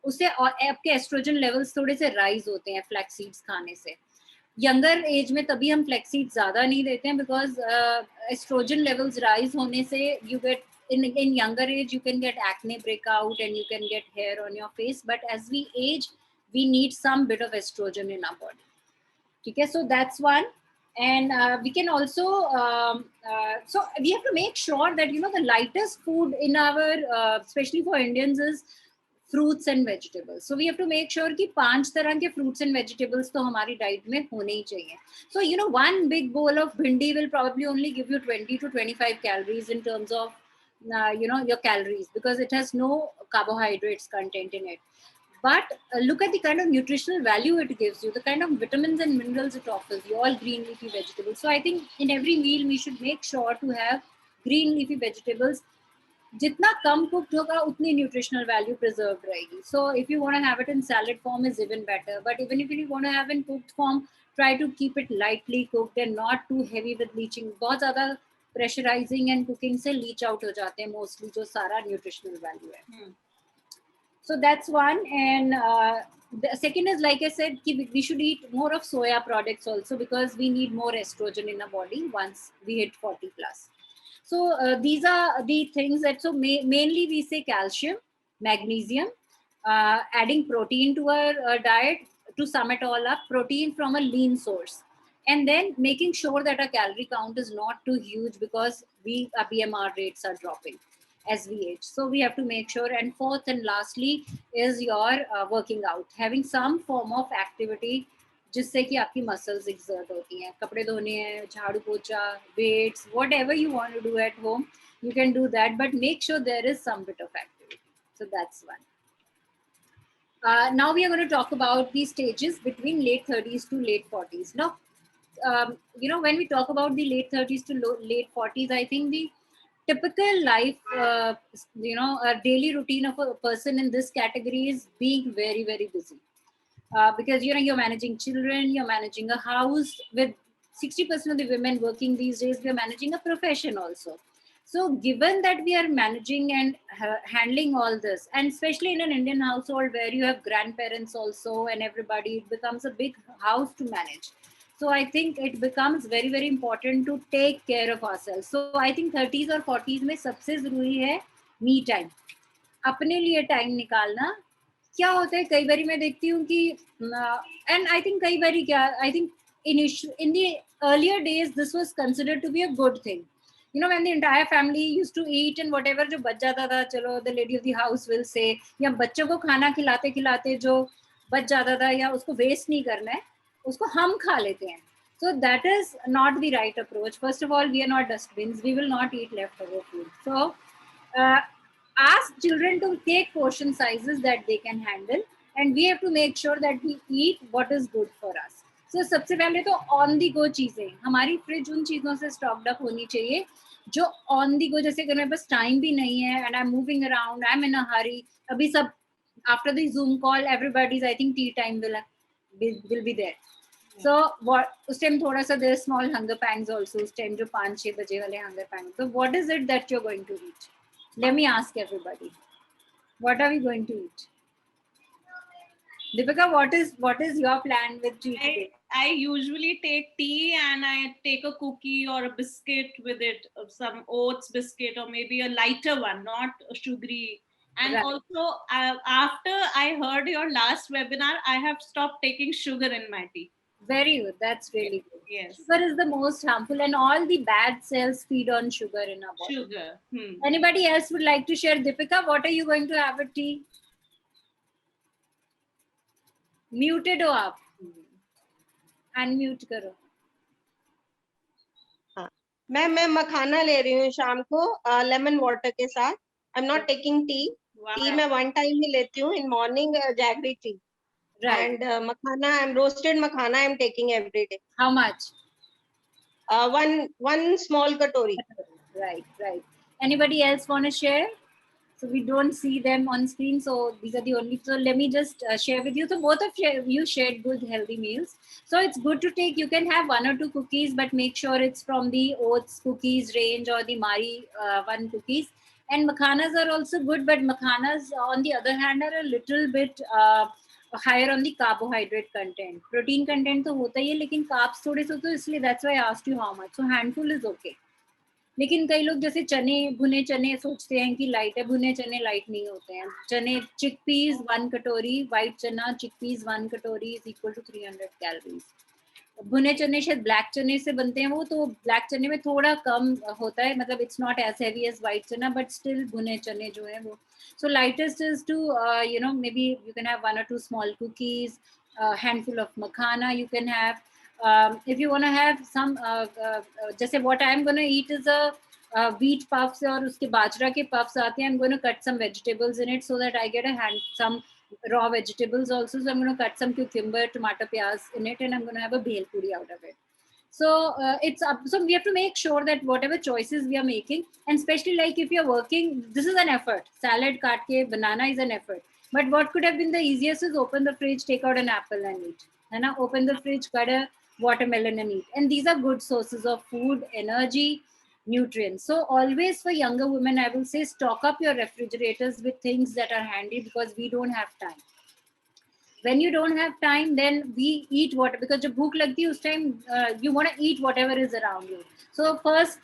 [SPEAKER 2] उससे आपके estrogen levels थोड़े से rise होते हैं flax seeds खाने से. Younger age में तभी हम flax seeds ज़्यादा नहीं देते हैं because estrogen levels rise होने से you get in younger age you can get acne breakout and you can get hair on your face. But as we age, we need some bit of estrogen in our body. Okay, so that's one. And we can also so we have to make sure that, you know, the lightest food in our especially for Indians is fruits and vegetables. So we have to make sure कि 5 तरह के fruits and vegetables तो हमारी diet में होने ही चाहिए. So, you know, one big bowl of bhindi will probably only give you 20 to 25 calories in terms of you know, your calories, because it has no carbohydrates content in it. But look at the kind of nutritional value it gives you, the kind of vitamins and minerals it offers you, all green leafy vegetables. So I think in every meal we should make sure to have green leafy vegetables. Jitna kam cooked hoga, utni nutritional value preserved rahegi. So if you want to have it in salad form is even better. But even if you want to have in cooked form, try to keep it lightly cooked and not too heavy with leaching. बहुत ज़्यादा pressurizing and cooking से leach out हो जाते हैं mostly जो सारा nutritional value है. So that's one. And the second is, like I said, we should eat more of soya products also, because we need more estrogen in our body once we hit 40 plus. So these are the things that, so mainly we say calcium, magnesium, adding protein to our diet to sum it all up, protein from a lean source. And then making sure that our calorie count is not too huge, because our BMR rates are dropping as we age. So we have to make sure. And fourth and lastly is your working out, having some form of activity जिससे कि आपकी muscles exert होती हैं. कपड़े धोने हैं, झाड़ू पोछा, weights, whatever you want to do at home, you can do that, but make sure there is some bit of activity. So that's one. Now we are going to talk about the stages between late 30s to late 40s. Now, you know, when we talk about the late 30s to late 40s, I think the typical life, you know, a daily routine of a person in this category is being very, very busy. Because, you know, you're managing children, you're managing a house. With 60% of the women working these days, we're managing a profession also. So given that we are managing and handling all this, and especially in an Indian household where you have grandparents also and everybody, it becomes a big house to manage. So I think it becomes very, very important to take care of ourselves. So I think 30s or 40s में सबसे ज़रूरी है me time. अपने लिए time निकालना. क्या होता है कई बारी मैं देखती हूँ कि and I think कई बारी क्या, I think in the earlier days this was considered to be a good thing. You know, when the entire family used to eat and whatever जो बच जाता था, चलो the lady of the house will say, या बच्चों को खाना खिलाते खिलाते जो बच जाता था या उसको waste नहीं करना है, उसको हम खा लेते हैं. So that is not the right approach. First of all, we are not dustbins. We will not eat leftover food. So ask children to take portion sizes that they can handle, and we have to make sure that we eat what is good for us. So सबसे पहले तो on the go चीजें, हमारी fridge उन चीजों से stocked up होनी चाहिए जो on the go, जैसे अगर मेरे पास time भी नहीं है and I'm moving around, I'm in a hurry. अभी सब after the Zoom call, everybody's, I think tea time will be there. So what उस time थोड़ा सा there small hunger pangs also, उस time जो 5-6 बजे वाले hunger pangs. So what is it that you're going to eat? Let me ask everybody, what are we going to eat? Deepika, what is your plan with tea today?
[SPEAKER 1] I usually take tea and I take a cookie or a biscuit with it, some oats biscuit or maybe a lighter one, not sugary. And right. Also, after I heard your last webinar, I have stopped taking sugar in my tea.
[SPEAKER 2] Very good. That's really good.
[SPEAKER 1] Yes.
[SPEAKER 2] Sugar is the most harmful, and all the bad cells feed on sugar in our body.
[SPEAKER 1] Sugar.
[SPEAKER 2] Anybody else would like to share? Deepika, what are you going to have with tea? Muted हो आप? Unmute करो.
[SPEAKER 6] मैं मखाना ले रही हूँ शाम को lemon water के साथ. I'm not taking tea. Wow. Tea मैं one time ही लेती हूँ. In morning jaggery tea. Right. And makhana, roasted makhana I'm taking every day.
[SPEAKER 2] How much?
[SPEAKER 6] One small katori.
[SPEAKER 2] Right. Anybody else want to share? So we don't see them on screen, so these are the only. So let me just share with you. So both of you shared good healthy meals. So it's good to take. You can have 1 or 2 cookies, but make sure it's from the oats cookies range or the Mari one cookies. And makhanas are also good, but makhanas on the other hand are a little bit higher on the carbohydrate content. Protein content तो होता ही है, लेकिन carbs थोड़े से तो इसलिए that's why I asked you how much. So handful is okay. लेकिन कई लोग जैसे चने, भुने चने सोचते हैं कि लाइट है, भुने चने लाइट नहीं होते हैं. चने, chickpeas 1 कटोरी, white चना chickpeas 1 कटोरी is equal to 300 calories. भुने चने शायद ब्लैक चने से बनते हैं वो, तो ब्लैक चने में थोड़ा कम होता है, मतलब it's not as heavy as white chana, but still भुने चने जो है वो. सो lightest is to you know, maybe you can have 1 or 2 small cookies, a handful of makhana you can have. If you want to have some जैसे what I'm going to eat is a wheat puffs, और उसके बाजरा के puffs आते हैं. I'm going to cut some vegetables in it so that I get some raw vegetables also. So I'm going to cut some cucumber, tomato, pyaz in it, and I'm going to have a bhel puri out of it. So it's up. So we have to make sure that whatever choices we are making, and especially like if you're working, this is an effort. Salad kaat ke, banana is an effort. But what could have been the easiest is open the fridge, take out an apple and eat. And open the fridge, cut a watermelon and eat. And these are good sources of food, energy, nutrients. So always for younger women, I will say stock up your refrigerators with things that are handy, because we don't have time. When you don't have time, then we eat what, because jab bhook lagti hai, us time you want to eat whatever is around you. So first,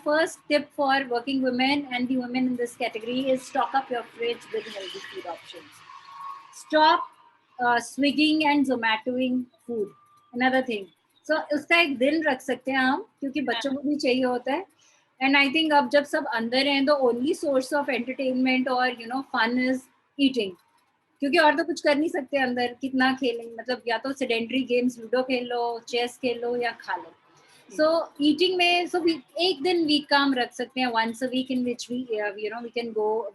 [SPEAKER 2] first tip for working women and the women in this category is stock up your fridge with healthy food options. Stop swigging and zomatoing food. Another thing. So उसका एक दिन रख सकते हैं हम, क्योंकि बच्चों को भी चाहिए होता है. And I think अब जब सब अंदर हैं, the only source of entertainment or fun is eating. क्योंकि और तो कुछ कर नहीं सकते अंदर, कितना खेलेंगे, मतलब या तो सेडेंटरी गेम्स, लूडो खेल लो, चेस खेल लो या खा लो. सो ईटिंग में एक दिन वीक का हम रख सकते हैं, once a week in which we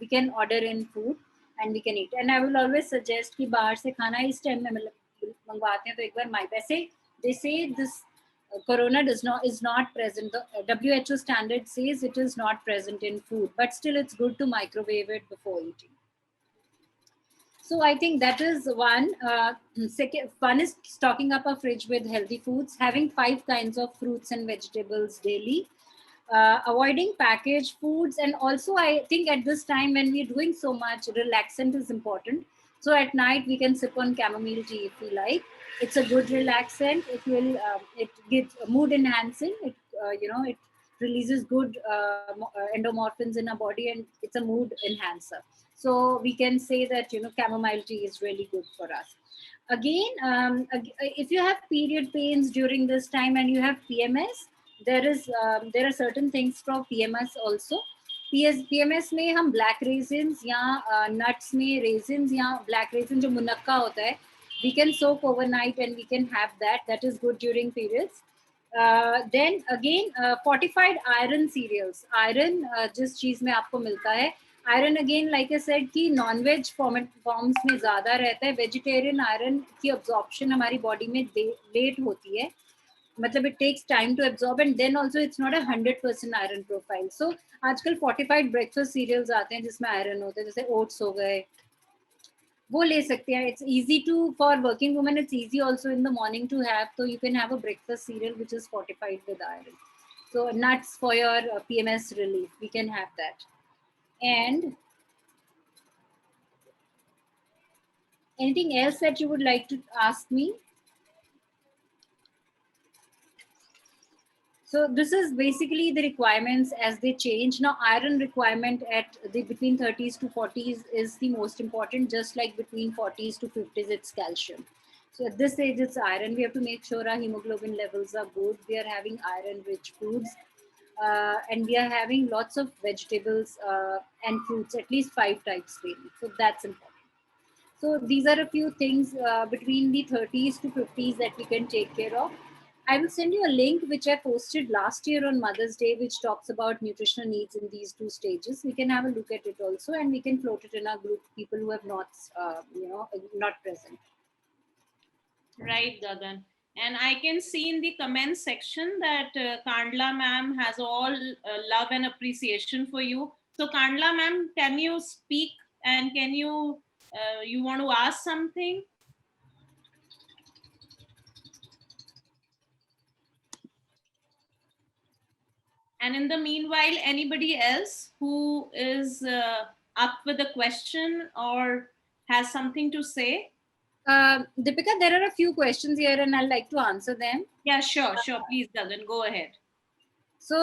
[SPEAKER 2] we can order in food and we can eat. And I will always suggest कि बाहर से खाना इस टाइम में मतलब मंगवाते हैं तो एक बार वैसे they say this corona is not present. The WHO standard says it is not present in food, but still it's good to microwave it before eating. So I think that is one. Second, one is stocking up a fridge with healthy foods, having 5 kinds of fruits and vegetables daily, avoiding packaged foods, and also I think at this time when we're doing so much, relaxant is important. So at night we can sip on chamomile tea if we like. It's a good relaxant. It gives mood enhancing. It releases good endomorphins in our body, and it's a mood enhancer. So we can say that chamomile tea is really good for us. Again, if you have period pains during this time and you have PMS, there are certain things for PMS also. PMS में हम black raisins या nuts में raisins या black raisin जो मुनक्का होता है, we can soak overnight and we can have that. That is good during periods. Then again, fortified iron cereals. Iron जिस चीज में आपको मिलता है, iron again like I said कि नॉन-वेज फॉर्म्स में ज़्यादा रहता है. वेजिटेरियन आयरन की अब्जॉर्प्शन हमारी बॉडी में लेट होती है, मतलब it takes time to absorb, and then also it's not 100% iron profile. So आजकल फोर्टिफाइड ब्रेकफास्ट सीरियल्स आते हैं जिसमें आयरन होते हैं, जैसे ओट्स हो गए, वो ले सकते हैं. It's easy to for working women, it's easy also in the morning to have. तो you can have a breakfast cereal which is fortified with iron. So nuts for your PMS relief, we can have that. And anything else that you would like to ask me? So this is basically the requirements as they change. Now iron requirement at the between 30s to 40s is the most important, just like between 40s to 50s it's calcium. So at this age it's iron. We have to make sure our hemoglobin levels are good. We are having iron rich foods. And we are having lots of vegetables and fruits, at least 5 types daily. So that's important. So these are a few things between the 30s to 50s that we can take care of. I will send you a link which I posted last year on Mother's Day, which talks about nutritional needs in these 2 stages. We can have a look at it also, and we can float it in our group, people who have not, not present.
[SPEAKER 1] Right, Gagan. And I can see in the comments section that Kandla ma'am has all love and appreciation for you. So Kandla ma'am, can you speak, and can you want to ask something? And in the meanwhile, anybody else who is up with a question or has something to say?
[SPEAKER 2] Deepika, there are a few questions here and I'd like to answer them.
[SPEAKER 1] Yeah, sure. Please, Gagan, go ahead.
[SPEAKER 2] So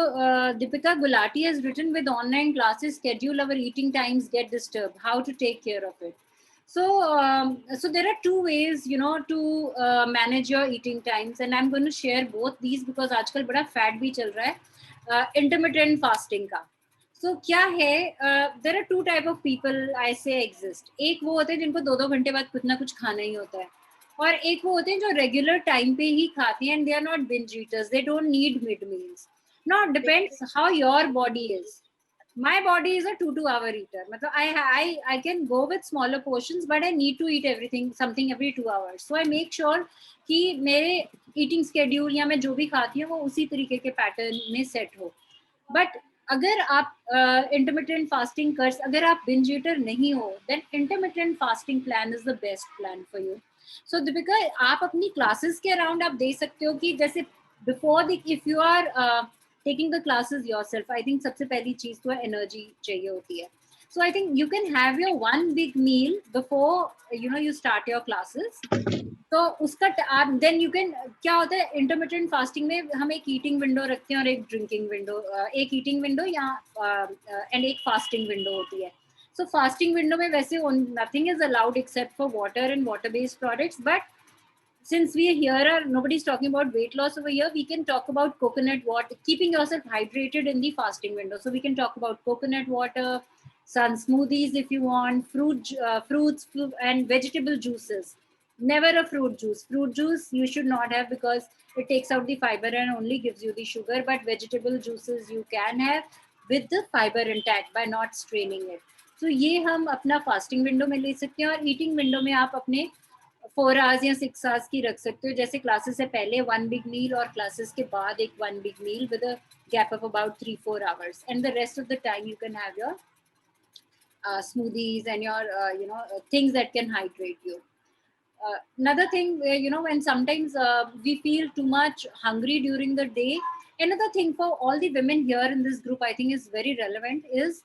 [SPEAKER 2] Deepika Gulati has written, with online classes schedule, our eating times get disturbed. How to take care of it? So there are two ways, you know, to manage your eating times, and I'm going to share both these because आजकल बड़ा fad भी चल रहा है intermittent fasting का. So क्या है, there are two type of people I say exist. एक वो होते हैं जिनको 2-2 घंटे बाद कुछ ना कुछ खाना ही होता है, और एक वो होते हैं जो रेगुलर टाइम पे ही खाते हैं, and they are not binge eaters. They don't need mid meals. Now it depends how your body is. My body is a 2 hour eater. मतलब I can go with smaller portions, but I need to eat something every 2 hours. So I make sure कि मेरे eating schedule या मैं जो भी खाती हूँ वो उसी तरीके के pattern में set हो. But अगर आप intermittent fasting अगर आप binge eater नहीं हो, then intermittent fasting plan is the best plan for you. So Deepika, आप अपनी classes के around आप दे सकते हो कि जैसे before if you are taking the classes yourself, I think सबसे पहली चीज तो energy चाहिए होती है. So I think you can have your one big meal before you start your classes. तो उसका then you can, क्या होता है intermittent fasting में हम एक eating window रखते हैं और एक drinking window, एक eating window या and एक fasting window होती है. So fasting window में वैसे nothing is allowed except for water and water based products, but since we here nobody's talking about weight loss over here, we can talk about coconut water, keeping yourself hydrated in the fasting window. So we can talk about coconut water, sun smoothies if you want, fruits and vegetable juices. Never a fruit juice. Fruit juice you should not have because it takes out the fiber and only gives you the sugar, but vegetable juices you can have with the fiber intact by not straining it. So ये हम अपना fasting window में ले सकते हैं, और eating window में आप अपने 4 hours या 6 hours की रख सकते हो. जैसे क्लासेस से पहले 1 big meal और क्लासेस के बाद एक 1 big meal with a gap of about 3-4 hours, and the rest of the time you can have your smoothies and your things that can hydrate you. Another thing, when sometimes we feel too much hungry during the day, another thing for all the women here in this group I think is very relevant is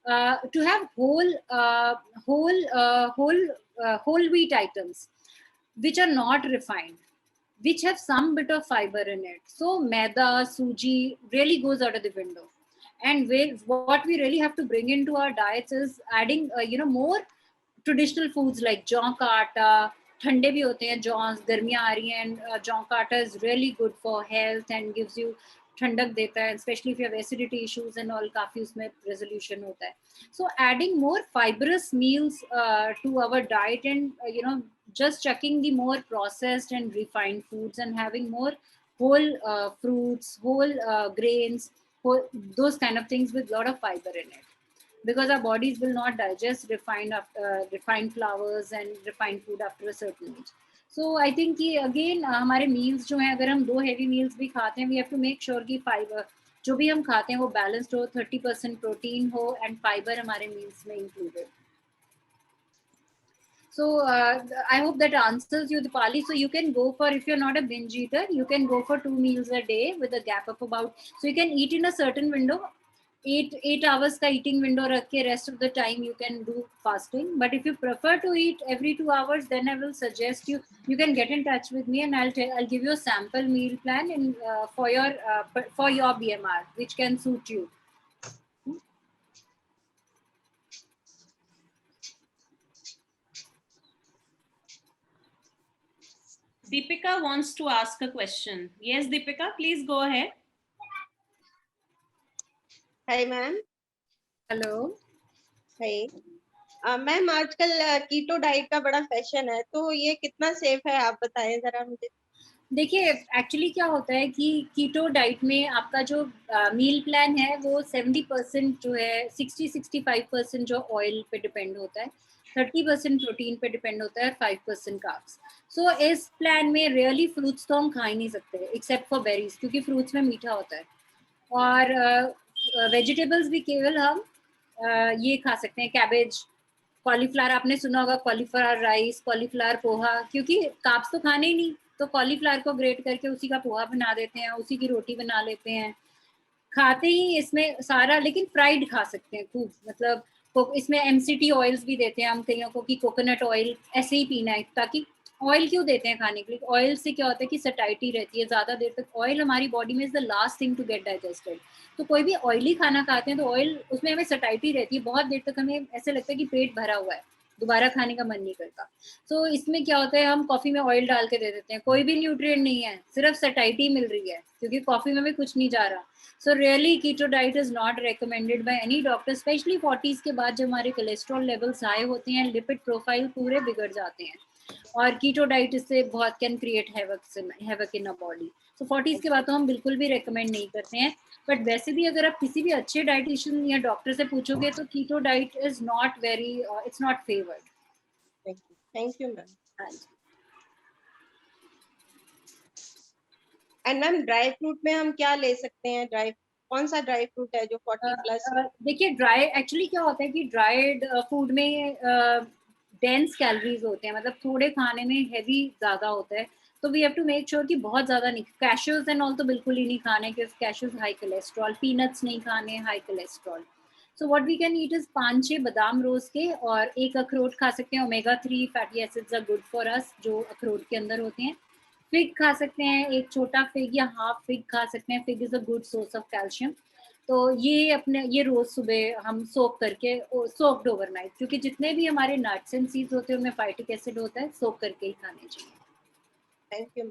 [SPEAKER 2] to have whole wheat items which are not refined, which have some bit of fiber in it. So maida, suji really goes out of the window. And what we really have to bring into our diets is adding more traditional foods like जौ का आटा. ठंडे भी होते हैं जौ, गर्मियाँ आ रही हैं, and जौ का आटा is really good for health and gives you ठंडक देता है, especially if you have acidity issues and all, काफी उसमें resolution होता है. So adding more fibrous meals to our diet, and just chucking the more processed and refined foods and having more whole fruits, whole grains, those kind of things with a lot of fiber in it, because our bodies will not digest refined flours and refined food after a certain age. So I think कि again हमारे meals जो हैं, अगर हम 2 heavy meals भी खाते हैं, we have to make sure कि fiber जो भी हम खाते हैं वो balanced हो, 30% protein हो and fiber हमारे meals में included. So I hope that answers you, Dipali. So you can go for, if you're not a binge eater, you can go for 2 meals a day with a gap of about, so you can eat in a certain window, 8 hours ka eating window rakh ke, rest of the time you can do fasting. But if you prefer to eat every 2 hours, then I will suggest you can get in touch with me and I'll give you a sample meal plan for your BMR, which can suit you.
[SPEAKER 1] Deepika wants to ask a question. Yes, Deepika, please go ahead.
[SPEAKER 6] Hi, ma'am.
[SPEAKER 2] Hello.
[SPEAKER 6] Hi. Ma'am आजकल keto diet का बड़ा fashion है, तो ये कितना safe है, आप बताएं जरा मुझे.
[SPEAKER 2] देखिए एक्चुअली क्या होता है कि कीटो डाइट में आपका जो मील प्लान है वो 70% जो है, 60-65% जो ऑयल पे डिपेंड होता है, 30% प्रोटीन पे डिपेंड होता है, 5% कार्ब्स. सो इस प्लान में रियली फ्रूट्स तो हम खा ही नहीं सकते एक्सेप्ट फॉर बेरीज, क्योंकि फ्रूट्स में मीठा होता है, और वेजिटेबल्स भी केवल हम ये खा सकते हैं, कैबेज, कॉलीफ्लावर, आपने सुना होगा कॉलीफ्लावर राइस, कॉलीफ्लावर पोहा, क्योंकि कार्ब्स तो खाने ही नहीं, तो कॉलीफ्लावर को ग्रेट करके उसी का पोहा बना देते हैं, उसी की रोटी बना लेते हैं, खाते ही इसमें सारा, लेकिन फ्राइड खा सकते हैं खूब, मतलब इसमें MCT ऑयल्स भी देते हैं हम कईयों को कि कोकोनट ऑयल ऐसे ही पीना है, ताकि ऑयल क्यों देते हैं खाने के लिए? ऑयल से क्या होता है कि सटाइटी रहती है, ज्यादा देर तक ऑयल हमारी बॉडी में is the last thing to get digested. तो कोई भी ऑयली खाना खाते हैं तो ऑयल उसमें हमें सटाइटी रहती है, बहुत देर तक हमें ऐसे लगता है कि पेट भरा हुआ है, दोबारा खाने का मन नहीं करता। तो इसमें क्या होता है, हम कॉफी में ऑयल डाल के दे देते हैं, कोई भी न्यूट्रिएंट नहीं है, सिर्फ सटाइटी मिल रही है क्योंकि कॉफी में भी कुछ नहीं जा रहा। So really keto diet is not recommended by any doctor, specially 40s के बाद जब हमारे कोलेस्ट्रॉल लेवल्स हाई होते हैं, लिपिड प्रोफाइल पूरे बिगड़ जाते हैं, और कीटो डाइट इससे बहुत can create havoc in a body. So 40s के बाद तो हम बिल्कुल भी रेकमेंड नहीं करते हैं। बट वैसे भी अगर आप किसी भी अच्छे डाइटिशियन या डॉक्टर से पूछोगे तो keto diet is not very, it's not favoured.
[SPEAKER 6] Thank you ma'am.
[SPEAKER 2] हाँ जी।
[SPEAKER 6] एंड मैम ड्राई फ्रूट में हम क्या ले सकते हैं? कौन सा ड्राई फ्रूट है जो 40 प्लस?
[SPEAKER 2] देखिए ड्राई एक्चुअली क्या होता है कि ड्राइड फूड में डेंस कैलोरीज होते हैं, मतलब थोड़े खाने में हेवी ज्यादा होता है, तो we have to make sure कि बहुत ज्यादा नहीं। कैशूज एंड ऑल तो बिल्कुल ही नहीं खाने क्योंकि कैशूज हाई कोलेस्ट्रॉल, पीनट्स नहीं खाने, high cholesterol. So what we can eat is 5-6 badam रोज के, और एक अखरोट खा सकते हैं, omega 3 fatty acids are good for us जो अखरोट के अंदर होते हैं। फिग खा सकते हैं, एक छोटा फिग या हाफ फिग खा सकते हैं, fig is a good source of calcium. तो ये रोज सुबह हम सोक करके, सोक्ड ओवरनाइट, क्योंकि जितने भी हमारे नट्स एंड सीड्स होते हैं उनमें फाइटिक एसिड होता है, सोक करके ही खाने चाहिए।
[SPEAKER 6] Thank you.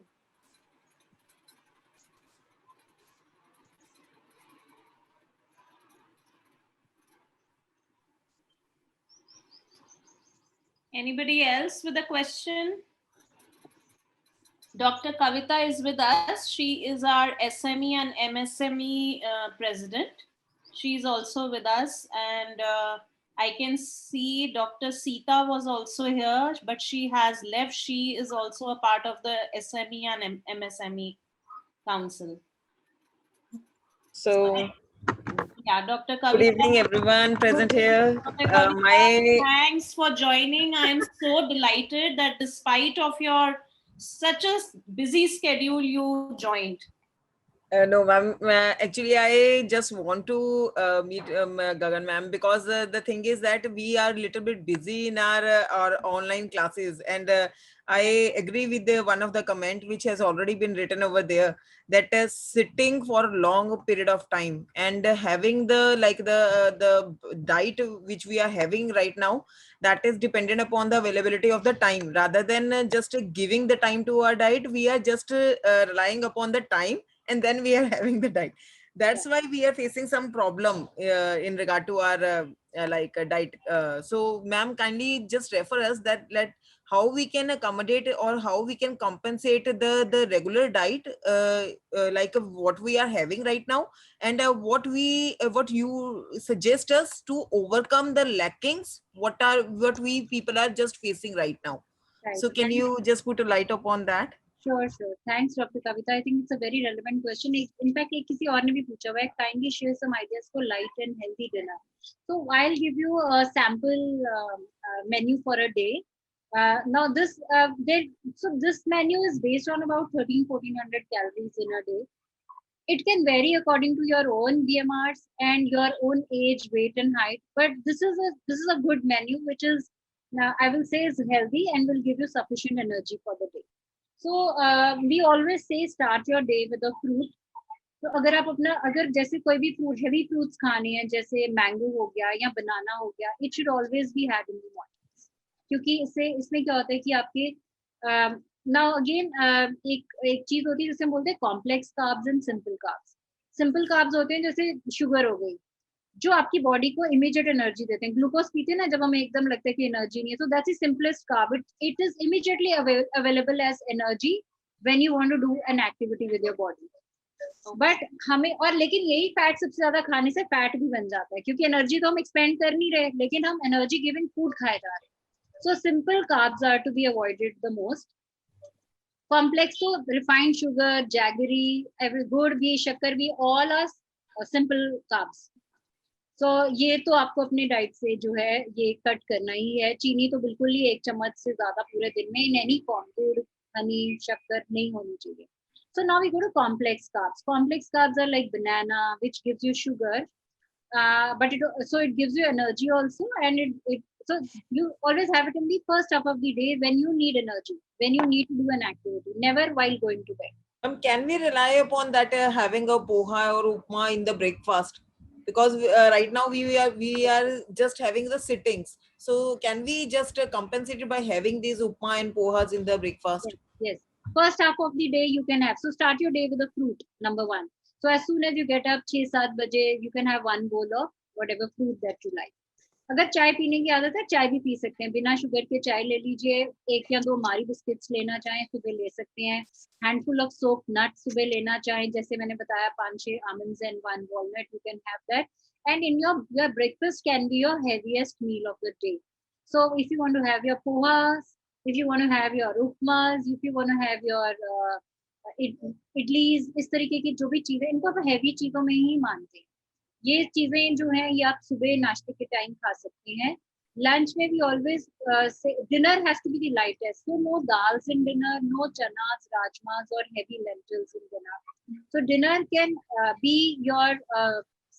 [SPEAKER 1] Anybody else with a question? Dr. Kavita is with us. She is our SME and MSME president. She is also with us, and I can see Dr. Sita was also here, but she has left. She is also a part of the SME and MSME council.
[SPEAKER 7] So
[SPEAKER 1] yeah, Dr. Kavita.
[SPEAKER 7] Good evening, everyone present here.
[SPEAKER 1] Thanks for joining. I am so delighted that despite of your such a busy schedule, you joined.
[SPEAKER 7] No, ma'am. Actually, I just want to meet Gagan ma'am, because the thing is that we are a little bit busy in our online classes, and I agree with one of the comment which has already been written over there, that sitting for a long period of time and having the diet which we are having right now, that is dependent upon the availability of the time, rather than just giving the time to our diet. We are just relying upon the time, and then we are having the diet. That's why we are facing some problem in regard to our diet. So ma'am, kindly just refer us that how we can accommodate or how we can compensate the regular diet like what we are having right now, and what you suggest us to overcome the lackings what we people are just facing right now.
[SPEAKER 2] Right.
[SPEAKER 7] So can you just put a light upon that?
[SPEAKER 2] Sure. Thanks, Dr. Kavita. I think it's a very relevant question. In fact, किसी और ने भी पूछा हुआ है. Kindly share some ideas for light and healthy dinner. So I'll give you a sample menu for a day. Now this menu is based on about 1300-1400 calories in a day. It can vary according to your own BMRs and your own age, weight, and height. But this is a good menu, which is I will say is healthy and will give you sufficient energy for the day. So we always say start your day with a fruit. तो अगर जैसे कोई भी fruit, heavy fruits खाने हैं, जैसे mango हो गया या बनाना हो गया, it should always be had in the morning, क्योंकि इसमें क्या होता है कि आपके नाउ अगेन एक चीज होती है जिसे हम बोलते हैं complex carbs and simple carbs. Simple carbs होते हैं जैसे शुगर हो गई, जो आपकी बॉडी को इमीडिएट एनर्जी देते हैं। ग्लूकोज पीते हैं ना जब हमें एकदम लगता है कि एनर्जी नहीं है, so that's the simplest carb. It is immediately available as energy when you want to do an activity with your body. But लेकिन यही फैट सबसे ज्यादा खाने से फैट भी बन जाता है, क्योंकि एनर्जी तो हम एक्सपेंड कर नहीं रहे, लेकिन हम एनर्जी गिविंग फूड खाए जा रहे हैं। So simple carbs are to be avoided the most. Complex तो refined sugar, jaggery, गुड़ भी, शक्कर भी, all are simple carbs. तो ये तो आपको अपने डाइट से जो है ये कट करना ही है। चीनी तो बिल्कुल ही 1 चम्मच से ज्यादा पूरे दिन में इन एनी फॉर्म, गुड़, हनी, शक्कर नहीं होनी चाहिए। So now we go to complex carbs. Complex carbs are like banana, which gives you sugar. but it gives you energy also, and so you always have it in the first half of the day when you need energy, when you need to do an activity, never while going to bed.
[SPEAKER 7] Can we rely upon that having a poha or upma in the breakfast? Because right now we are just having the sittings. So can we just compensate it by having these upma and pohas in the breakfast?
[SPEAKER 2] Yes. First half of the day you can have. So start your day with a fruit, number one. So as soon as you get up 6-7 baje, you can have one bowl of whatever fruit that you like. अगर चाय पीने की आदत है चाय भी P सकते हैं, बिना शुगर के चाय ले लीजिए, 1 या 2 मारी बिस्किट्स लेना चाहें सुबह ले सकते हैं, हैंडफुल ऑफ सोक नट सुबह लेना चाहें, जैसे मैंने बताया 5-6 almonds and 1 walnut, you can have that, and in your breakfast can be your heaviest meal of the day. So if you want to have your pohas, if you want to have your upmas, if you want to have your idlis, इस तरीके की जो भी चीजें, इनको आप heavy चीजों में ही मानते हैं। ये चीजें जो है ये आप सुबह नाश्ते के टाइम खा सकते हैं। लंच में भी always dinner has to be the lightest, so no dals in dinner, no chanas, rajmas और heavy lentils in dinner. So dinner can be your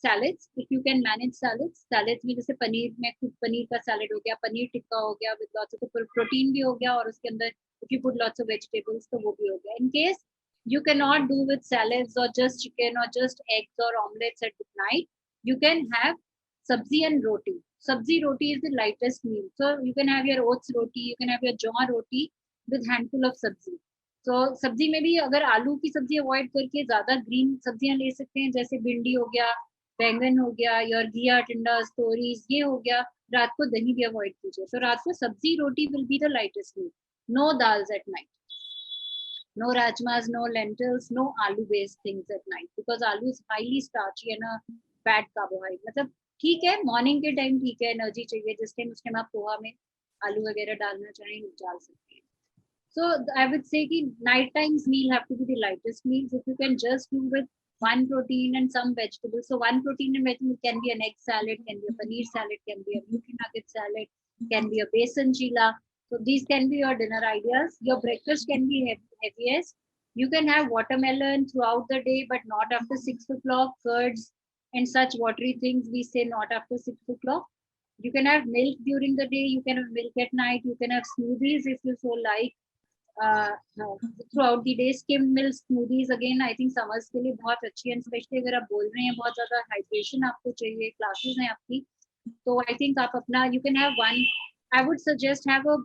[SPEAKER 2] salads if you can manage salads. Salads में जैसे पनीर में कुछ पनीर का सैलेड हो गया, पनीर टिक्का हो गया विद लॉट्स ऑफ प्रोटीन भी हो गया, और उसके अंदर if you put lots of vegetables तो वो भी हो गया। In case you cannot do with salads or just chicken or just eggs or omelets at night, you can have sabzi and roti. Sabzi roti is the lightest meal, so you can have your oats roti, you can have your jaw roti with handful of sabzi. So sabzi में भी अगर आलू की सब्जी avoid करके ज्यादा green सब्जियां ले सकते हैं, जैसे भिंडी हो गया, बैंगन हो गया, और घिया, टिंडा, तोरीज, ये हो गया। रात को दही भी अवॉइड कीजिए। So रात को सब्जी रोटी will be the lightest meal. No dals at night. No rajmas, no lentils, no aloo based things at night, because aloo is highly starchy and a bad carbohydrate. मतलब ठीक है मॉर्निंग के time ठीक है, energy चाहिए जिस time, उस time आप पोहा में आलू वगैरह डालना चाहें डाल सकते हैं। So I would say कि night times meal have to be the lightest meals. If you can just do with one protein and some vegetables. So one protein and vegetable can be an egg salad, can be a paneer salad, can be a nutri-nugget salad, can be a besan chila. So these can be your dinner ideas. Your breakfast can be heaviest. You can have watermelon throughout the day, but not after 6 o'clock. Curds and such watery things, we say not after 6 o'clock. You can have milk during the day. You can have milk at night. You can have smoothies if you so like. Throughout the day, skimmed milk smoothies again I think summers के लिए बहुत अच्छी है, especially अगर आप बोल रहे हैं बहुत ज़्यादा hydration आपको चाहिए, classes हैं आपकी, तो I think आप अपना you can have one. I would suggest have a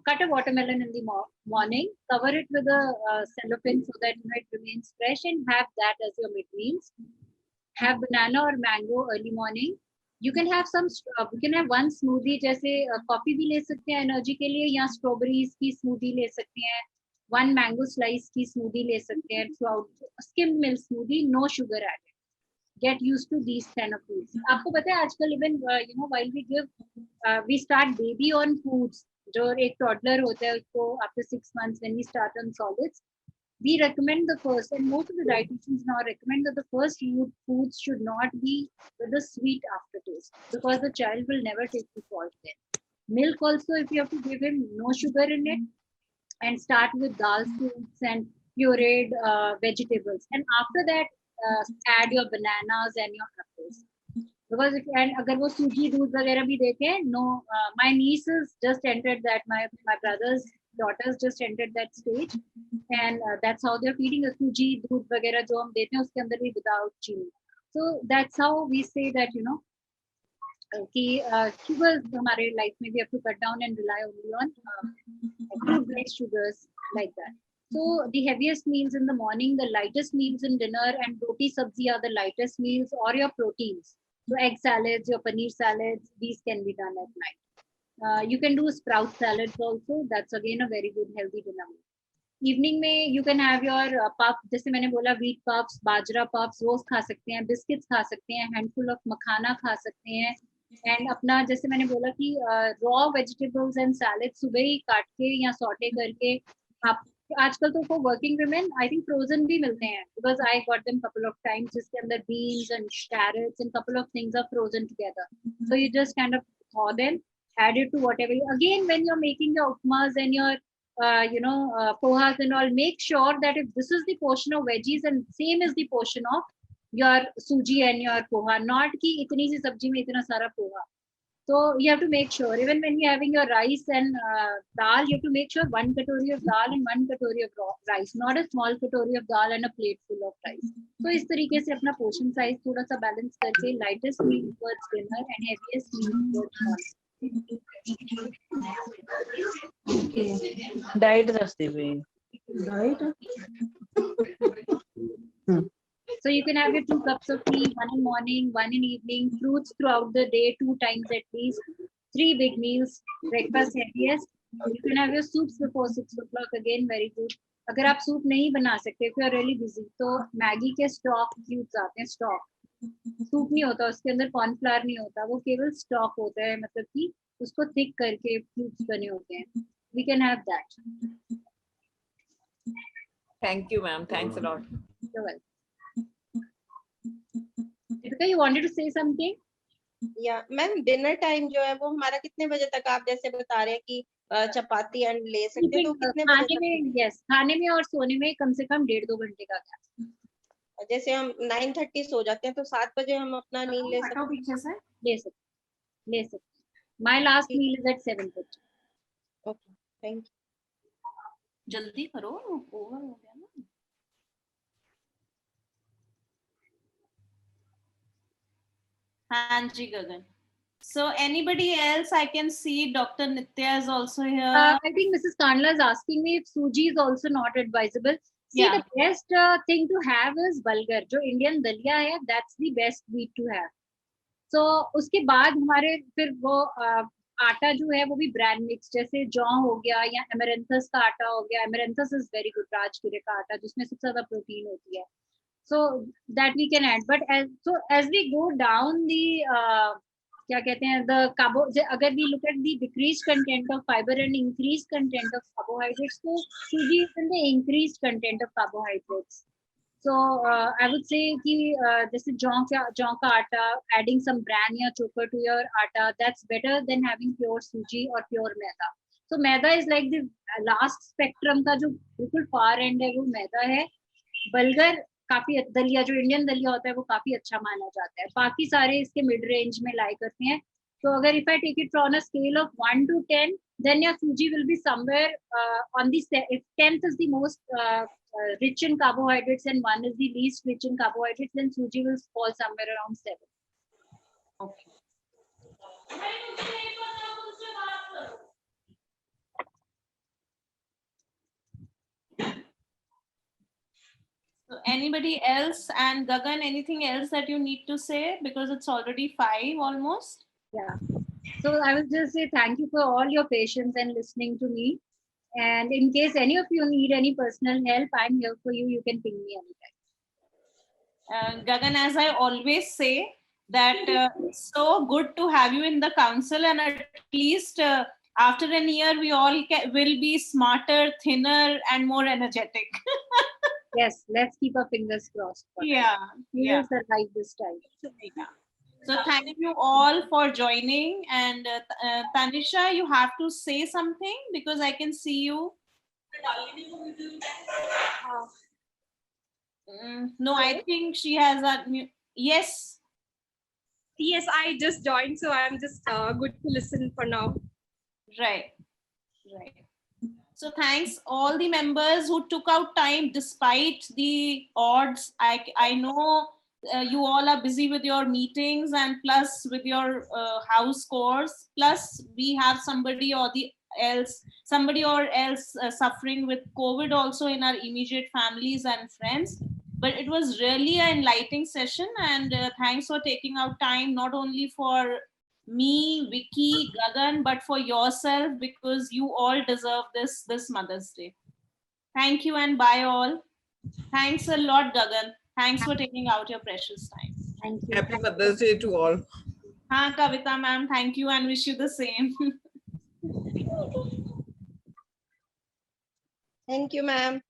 [SPEAKER 2] cut a watermelon in the morning, cover it with a cellophane so that it remains fresh, and have that as your mid meals. Have banana or mango early morning. You can have some. You can have one smoothie, जैसे coffee भी ले सकते हैं energy के लिए, या strawberries की smoothie ले सकते हैं. One mango slice की smoothie ले सकते हैं. Throughout skimmed milk smoothie, no sugar added. Get used to these kind of foods. आपको पता है आजकल even while we give we start baby on foods. जो एक toddler होता है उसको after 6 months when we start on solids, we recommend the first, and most of the dietitians now recommend that the first foods should not be with a sweet aftertaste, because the child will never take the salt then. Milk also, if you have to give him, no sugar in it, and start with dal fruits and pureed vegetables, and after that add your bananas and your apples. Because अगर वो सूजी दूध वगैरह भी देते हैं, no, my nieces just entered that, my brother's daughters just entered that stage, and that's how they're feeding a सूजी दूध वगैरह जो हम देते हैं उसके अंदर भी without chini. So that's how we say that कि sugars हमारे life में we have to cut down and rely only on fruit-based sugars like that. So the heaviest meals in the morning, the lightest meals in dinner, and roti sabzi are the lightest meals, or your proteins. So egg salads, your paneer salads, these can be done at night. You can do sprout salads also. That's again a very good healthy dinner. Evening में you can have your puff, जैसे मैंने बोला wheat puffs, बाजरा puffs, रोज खा सकते हैं, biscuits खा सकते हैं, handful of मखाना खा सकते हैं, and अपना जैसे मैंने बोला कि raw vegetables and salads सुबह ही काट के या सौटे करके आप आजकल तो for working women I think frozen भी मिलते हैं, because I got them couple of times, जिसके अंदर beans and carrots and couple of things are frozen together. So you just kind of thaw them, add it to whatever again when you're making your upmas and your pohas and all, make sure that if this is the portion of veggies and same is the portion of your suji and your poha, not ki itni si sabji mein itna sara poha. So you have to make sure, even when you're having your rice and dal, you have to make sure 1 katori of dal and 1 katori of rice, not a small katori of dal and a plate full of rice. So इस तरीके से अपना portion size थोड़ा सा balance करके lightest meal towards dinner and heaviest meal towards morning.
[SPEAKER 8] Diet ਦੱਸਦੇ ਪਏ diet.
[SPEAKER 2] So you can have your 2 cups of tea, 1 in morning, 1 in evening, fruits throughout the day, 2 times at least, 3 big meals, breakfast heaviest. You can have your soups before 6 o'clock, again very good. अगर आप soup नहीं बना सकते, if you are really busy, तो Maggi के stock cubes आते हैं, stock soup नहीं होता, उसके अंदर कॉर्नफ्लावर नहीं होता, वो केवल स्टॉक होता है, मतलब कि उसको थिक करके क्यूब्स बने होते हैं. We can have that.
[SPEAKER 7] Thank you, ma'am. Thanks a lot.
[SPEAKER 2] You're welcome. Deepika, you wanted to say something?
[SPEAKER 6] या मैम डिनर टाइम जो है वो हमारा कितने बजे तक, आप जैसे बता रहे हैं कि चपाती एंड ले सकते हैं, तो कितने बजे
[SPEAKER 2] खाने में, यस, खाने में और सोने में कम से कम 1.5-2 घंटे का गैप.
[SPEAKER 6] जैसे हम 9:30 सो जाते हैं तो 7 बजे हम अपना नींद ले सकते हैं.
[SPEAKER 1] पीछे से
[SPEAKER 2] ले सकते. My last meal is at 7:30.
[SPEAKER 6] Okay, thank you.
[SPEAKER 1] जल्दी करो, ओवर हो गया ना. हाँ जी गगन. So anybody else? I can see Dr. Nitya is also here.
[SPEAKER 2] I think Mrs. Kandla is asking me if suji is also not advisable. See,
[SPEAKER 1] Yeah.
[SPEAKER 2] the best thing to have is bulgur. जो Indian दलिया है, that's the best wheat to have. So उसके बाद हमारे फिर वो आटा जो है वो भी ब्रांड मिक्स, जैसे जौ हो गया या एमरेंथस का आटा हो गया. Amaranthus is very good, Rajgire का आटा जिसमें सबसे ज्यादा प्रोटीन होती है. So that we can add, but as we go down the क्या कहते हैं, the carbo, अगर we look at the decreased content of fiber and increased content of carbohydrates, so suji is in the increased content of carbohydrates. So I would say कि जैसे जौ का आटा, adding some bran या choker to your आटा, that's better than having pure suji or pure maida. So maida is like the last spectrum का जो बिल्कुल far end है, वो मैदा है. बल्गर काफी, दलिया जो इंडियन दलिया होता है वो काफी अच्छा माना जाता है. बाकी सारे इसके मिड रेंज में लाई करते हैं. तो अगर if I take it on a scale of 1 to 10, then your suji will be somewhere on the, if 10th is the most rich in carbohydrates and 1 is the least rich in carbohydrates, then suji will fall somewhere around 7.
[SPEAKER 1] Okay. So anybody else? And Gagan, anything else that you need to say, because it's already 5 almost?
[SPEAKER 2] Yeah. So I will just say thank you for all your patience and listening to me. And in case any of you need any personal help, I'm here for you. You can ping me anytime.
[SPEAKER 1] Gagan, as I always say, that it's so good to have you in the council, and at least after a year, we all will be smarter, thinner, and more energetic.
[SPEAKER 2] Yes, let's keep our fingers crossed.
[SPEAKER 1] Yeah,
[SPEAKER 2] We will survive this time.
[SPEAKER 1] Yeah. So thank you all for joining. And Tanisha, you have to say something because I can see you. No, I think she has a yes.
[SPEAKER 9] Yes, I just joined, so I'm just good to listen for now.
[SPEAKER 1] Right. So thanks all the members who took out time despite the odds. I know you all are busy with your meetings and plus with your house chores. Plus we have somebody or else suffering with COVID also in our immediate families and friends. But it was really an enlightening session, and thanks for taking out time not only for me, Vicky, Gagan, but for yourself, because you all deserve this Mother's Day. Thank you and bye all. Thanks a lot, Gagan. Thanks for taking out your precious time.
[SPEAKER 2] Thank you.
[SPEAKER 7] Happy Mother's Day to all.
[SPEAKER 1] Kavita ma'am, thank you and wish you the same.
[SPEAKER 6] Thank you, ma'am.